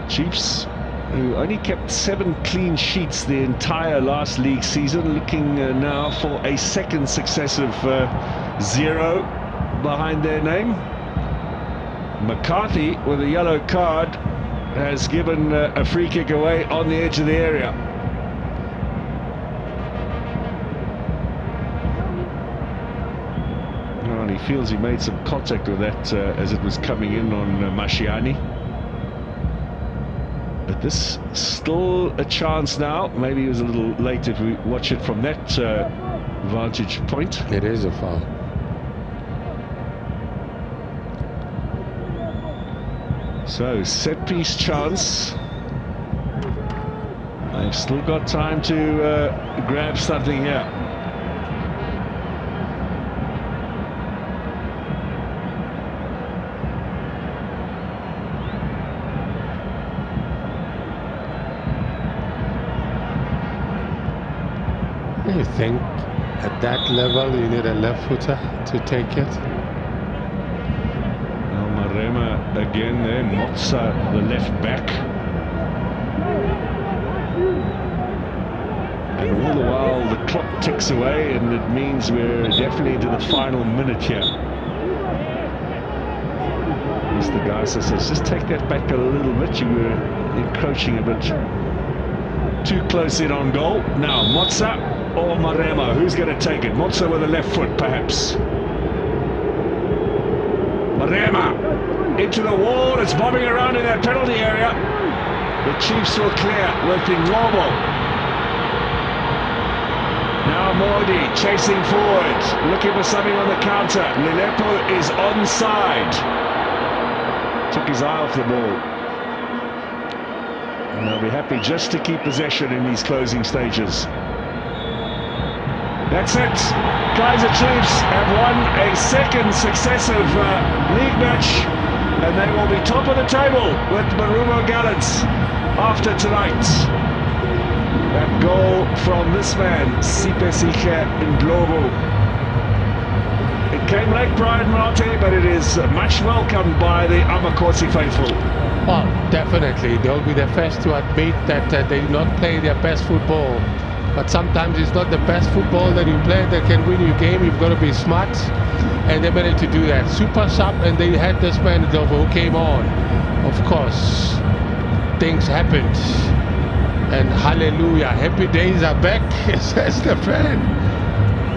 S1: Chiefs, who only kept 7 clean sheets the entire last league season, looking now for a second successive 0 behind their name. McCarthy, with a yellow card, has given a free kick away on the edge of the area. feels he made some contact with that as it was coming in on Mashiani. But this still a chance now. Maybe he was a little late if we watch it from that vantage point.
S2: It is a foul.
S1: So, set piece chance. They've still got time to grab something here.
S2: You think at that level you need a left footer to take it?
S1: Marema again there, Motsa the left back. And all the while the clock ticks away, and it means we're definitely into the final minute here. Mr. Kaizer says, just take that back a little bit, you were encroaching a bit too close in on goal. Now Motsa or Marema, who's going to take it? Motsa with the left foot perhaps. Marema into the wall, it's bobbing around in that penalty area. The Chiefs will clear with Ngcobo. Now Mordi chasing forward, looking for something on the counter. Lilepo is onside. Took his eye off the ball. And they'll be happy just to keep possession in these closing stages. That's it. Kaizer Chiefs have won a second successive league match, and they will be top of the table with Marumo Gallants after tonight. That goal from this man, Sipesiche Ngcobo. It came late, Brian Marte, but it is much welcomed by the Amakosi faithful.
S2: Well, definitely. They'll be the first to admit that they do not play their best football. But sometimes it's not the best football that you play that can win your game. You've got to be smart, and they managed to do that. Super sub, and they had this man who came on. Of course, things happened, and hallelujah, happy days are back, says the fan.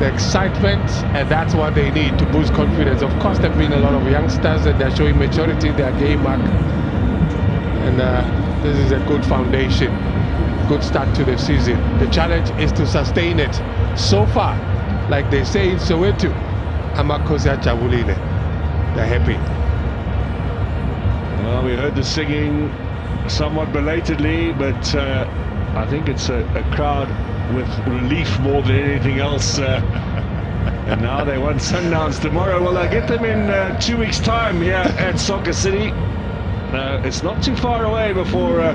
S2: The excitement, and that's what they need to boost confidence. Of course, there have been a lot of youngsters, and they're showing maturity in their game back, and this is a good foundation. Good start to the season. The challenge is to sustain it. So far, like they say in Soweto, Amakosi Chavulile. They're happy.
S1: Well, we heard the singing somewhat belatedly, but I think it's a crowd with relief more than anything else. And now they want Sundowns tomorrow. Well, they'll get them in 2 weeks' time here at Soccer City. It's not too far away before a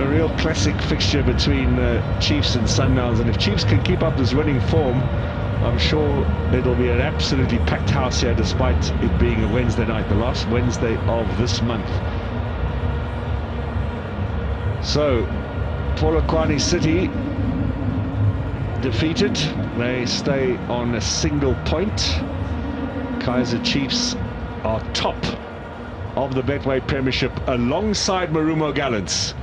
S1: real classic fixture between Chiefs and Sundowns, and if Chiefs can keep up this winning form, I'm sure it'll be an absolutely packed house here, despite it being a Wednesday night, the last Wednesday of this month. So, Polokwane City defeated. They stay on a single point. Kaizer Chiefs are top of the Betway Premiership alongside Marumo Gallants.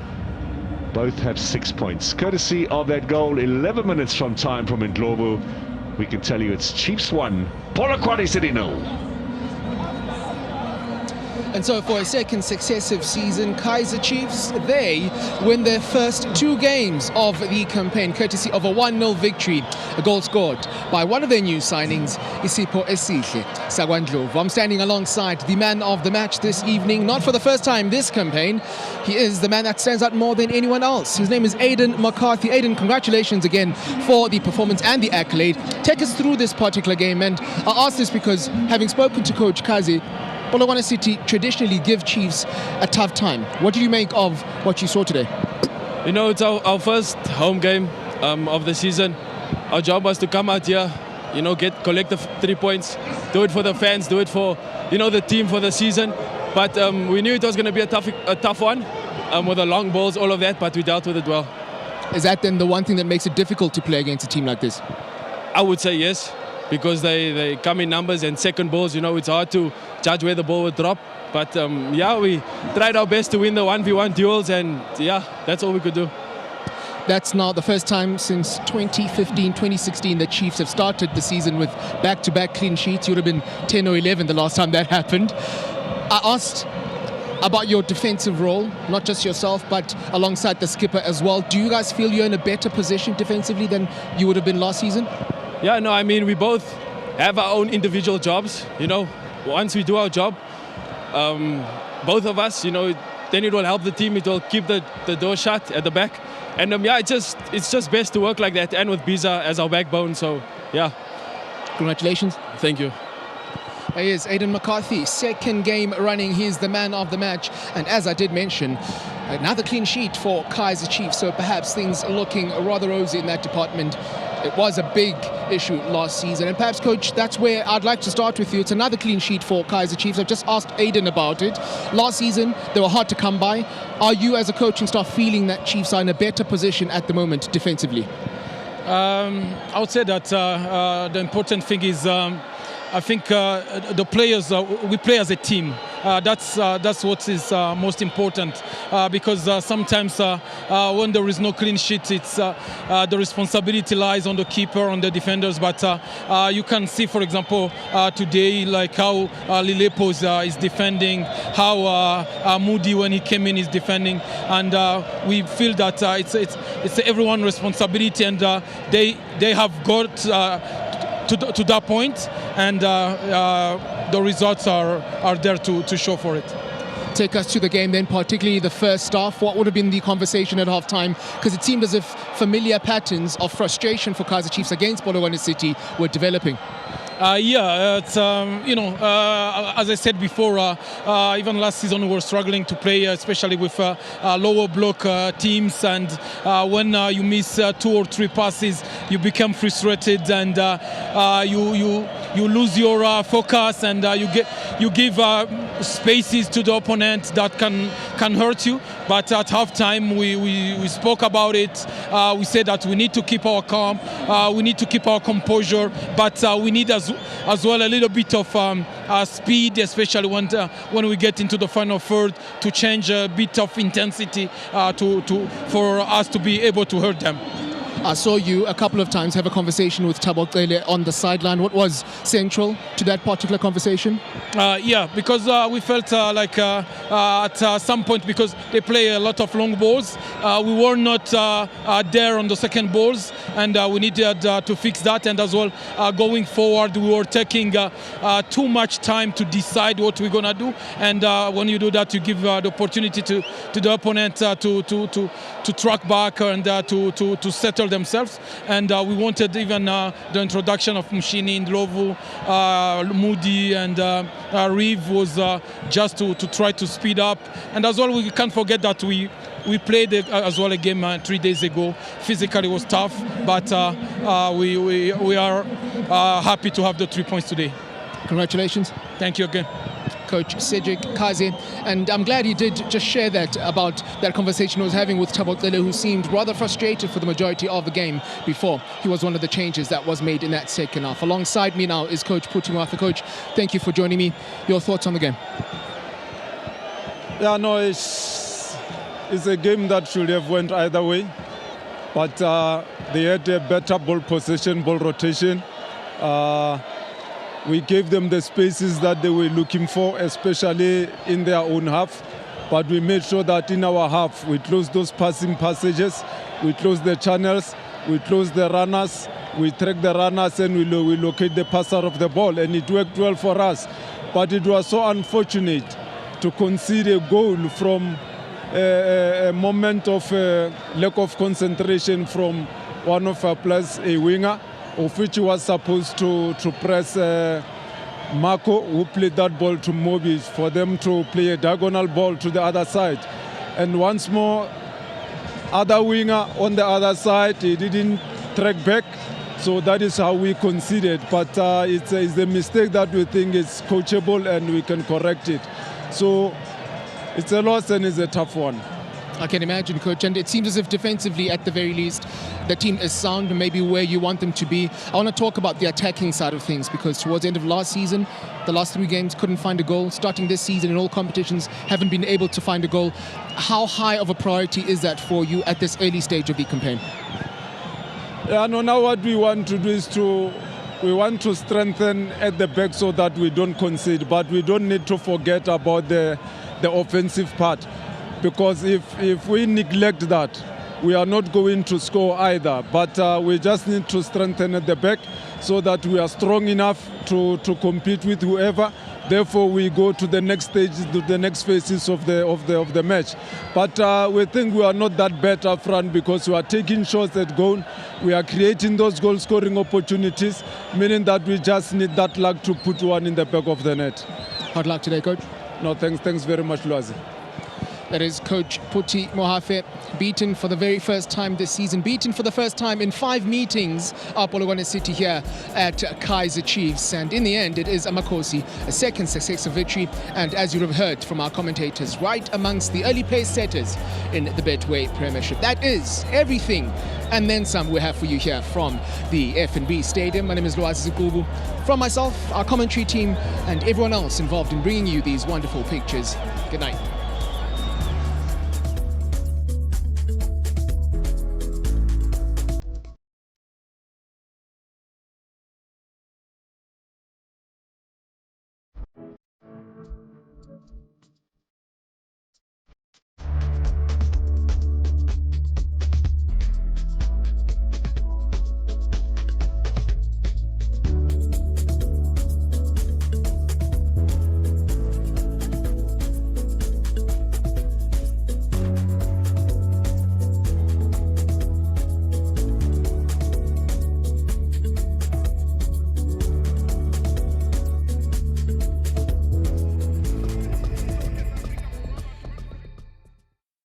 S1: Both have 6 points. Courtesy of that goal 11 minutes from time from Ngcobo, we can tell you it's Chiefs 1, Polokwane City 0.
S3: And so for a second successive season, Kaizer Chiefs, they win their first 2 games of the campaign, courtesy of a 1-0 victory, a goal scored by one of their new signings, Isipho Esihle Sagwandlovu. I'm standing alongside the man of the match this evening, not for the first time this campaign. He is the man that stands out more than anyone else. His name is Aidan McCarthy. Aidan, congratulations again for the performance and the accolade. Take us through this particular game, and I ask this because, having spoken to Coach Kazi, Polokwane City traditionally give Chiefs a tough time. What did you make of what you saw today?
S4: You know, it's our first home game of the season. Our job was to come out here, you know, collect the 3 points, do it for the fans, do it for, you know, the team for the season. But we knew it was going to be a tough one with the long balls, all of that, but we dealt with it well.
S3: Is that then the one thing that makes it difficult to play against a team like this?
S4: I would say yes, because they come in numbers, and second balls, you know, it's hard to judge where the ball would drop. But yeah, we tried our best to win the 1v1 duels, and yeah, that's all we could do.
S3: That's now the first time since 2015, 2016 the Chiefs have started the season with back-to-back clean sheets. You would have been 10 or 11 the last time that happened. I asked about your defensive role, not just yourself, but alongside the skipper as well. Do you guys feel you're in a better position defensively than you would have been last season?
S4: Yeah, no, I mean, we both have our own individual jobs. You know, once we do our job, both of us, you know, then it will help the team. It will keep the door shut at the back. And yeah, it's just best to work like that, and with Biza as our backbone. So yeah,
S3: Congratulations.
S4: thank you.
S3: He is Aidan McCarthy, second game running. He's the man of the match. And as I did mention, another clean sheet for Kaizer Chiefs. So perhaps things are looking rather rosy in that department. It was a big issue last season. And perhaps, Coach, that's where I'd like to start with you. It's another clean sheet for Kaizer Chiefs. I've just asked Aidan about it. Last season, they were hard to come by. Are you, as a coaching staff, feeling that Chiefs are in a better position at the moment defensively?
S5: I would say that the important thing is I think the players, we play as a team. That's what is most important because sometimes when there is no clean sheet, it's the responsibility lies on the keeper, on the defenders. But you can see, for example, today, like how Lilepo is defending, how Moody when he came in is defending, and we feel that it's everyone's responsibility, and they have got to that point, and the results are there to show for it.
S3: Take us to the game then, particularly the first half. What would have been the conversation at half-time? Because it seemed as if familiar patterns of frustration for Kaizer Chiefs against Polokwane City were developing.
S5: It's, as I said before, even last season we were struggling to play, especially with lower block teams, and when you miss 2 or 3 passes, you become frustrated, and you lose your focus, and you give spaces to the opponent that can hurt you. But at halftime, we spoke about it. We said that we need to keep our calm, we need to keep our composure, but we need as well a little bit of speed, especially when we get into the final third, to change a bit of intensity for us to be able to hurt them.
S3: I saw you a couple of times have a conversation with Thabo Cele on the sideline. What was central to that particular conversation?
S5: Because we felt like at some point, because they play a lot of long balls, we were not there on the second balls, and we needed to fix that. And as well, going forward, we were taking too much time to decide what we're gonna do. And when you do that, you give the opportunity to the opponent to track back and to settle themselves. And we wanted even the introduction of Mushini, Ndlovu, Moody, and Reeve was just to try to speed up. And as well, we can't forget that we played as well a game 3 days ago. Physically it was tough, but we are happy to have the 3 points today.
S3: Congratulations.
S5: Thank you again.
S3: Coach Cedric Kaizer, and I'm glad he did just share that about that conversation he was having with Thabo Cele, who seemed rather frustrated for the majority of the game before he was one of the changes that was made in that second half. Alongside me now is Coach Putimafa. Coach, thank you for joining me. Your thoughts on the game?
S6: Yeah, no, it's a game that should have went either way, but they had a better ball possession, ball rotation. We gave them the spaces that they were looking for, especially in their own half. But we made sure that in our half, we closed those passing passages, we closed the channels, we closed the runners, we track the runners, and we locate the passer of the ball. And it worked well for us. But it was so unfortunate to concede a goal from a moment of lack of concentration from one of our players, a winger, of which was supposed to press Marco, who played that ball to Moby, for them to play a diagonal ball to the other side. And once more, other winger on the other side, he didn't track back. So that is how we conceded. But it's a mistake that we think is coachable and we can correct it. So it's a loss and it's a tough one.
S3: I can imagine, Coach, and it seems as if defensively, at the very least, the team is sound and maybe where you want them to be. I want to talk about the attacking side of things, because towards the end of last season, the last 3 games couldn't find a goal. Starting this season in all competitions, haven't been able to find a goal. How high of a priority is that for you at this early stage of the campaign?
S6: Yeah, no, now what we want to do is we want to strengthen at the back so that we don't concede, but we don't need to forget about the offensive part. Because if we neglect that, we are not going to score either. But we just need to strengthen at the back so that we are strong enough to compete with whoever. Therefore, we go to the next stage, to the next phases of the match. But we think we are not that bad up front, because we are taking shots at goal. We are creating those goal-scoring opportunities, meaning that we just need that luck to put one in the back of the net.
S3: Hard luck today, Coach.
S6: No, thanks very much, Luazi.
S3: That is Coach Puti Mohafe, beaten for the very first time this season, beaten for the first time in 5 meetings at Polokwane City here at Kaizer Chiefs. And in the end, it is Amakosi, a second successive victory. And as you have heard from our commentators, right amongst the early pace setters in the Betway Premiership. That is everything and then some we have for you here from the F&B Stadium. My name is Luazi Zikubu. From myself, our commentary team, and everyone else involved in bringing you these wonderful pictures. Good night.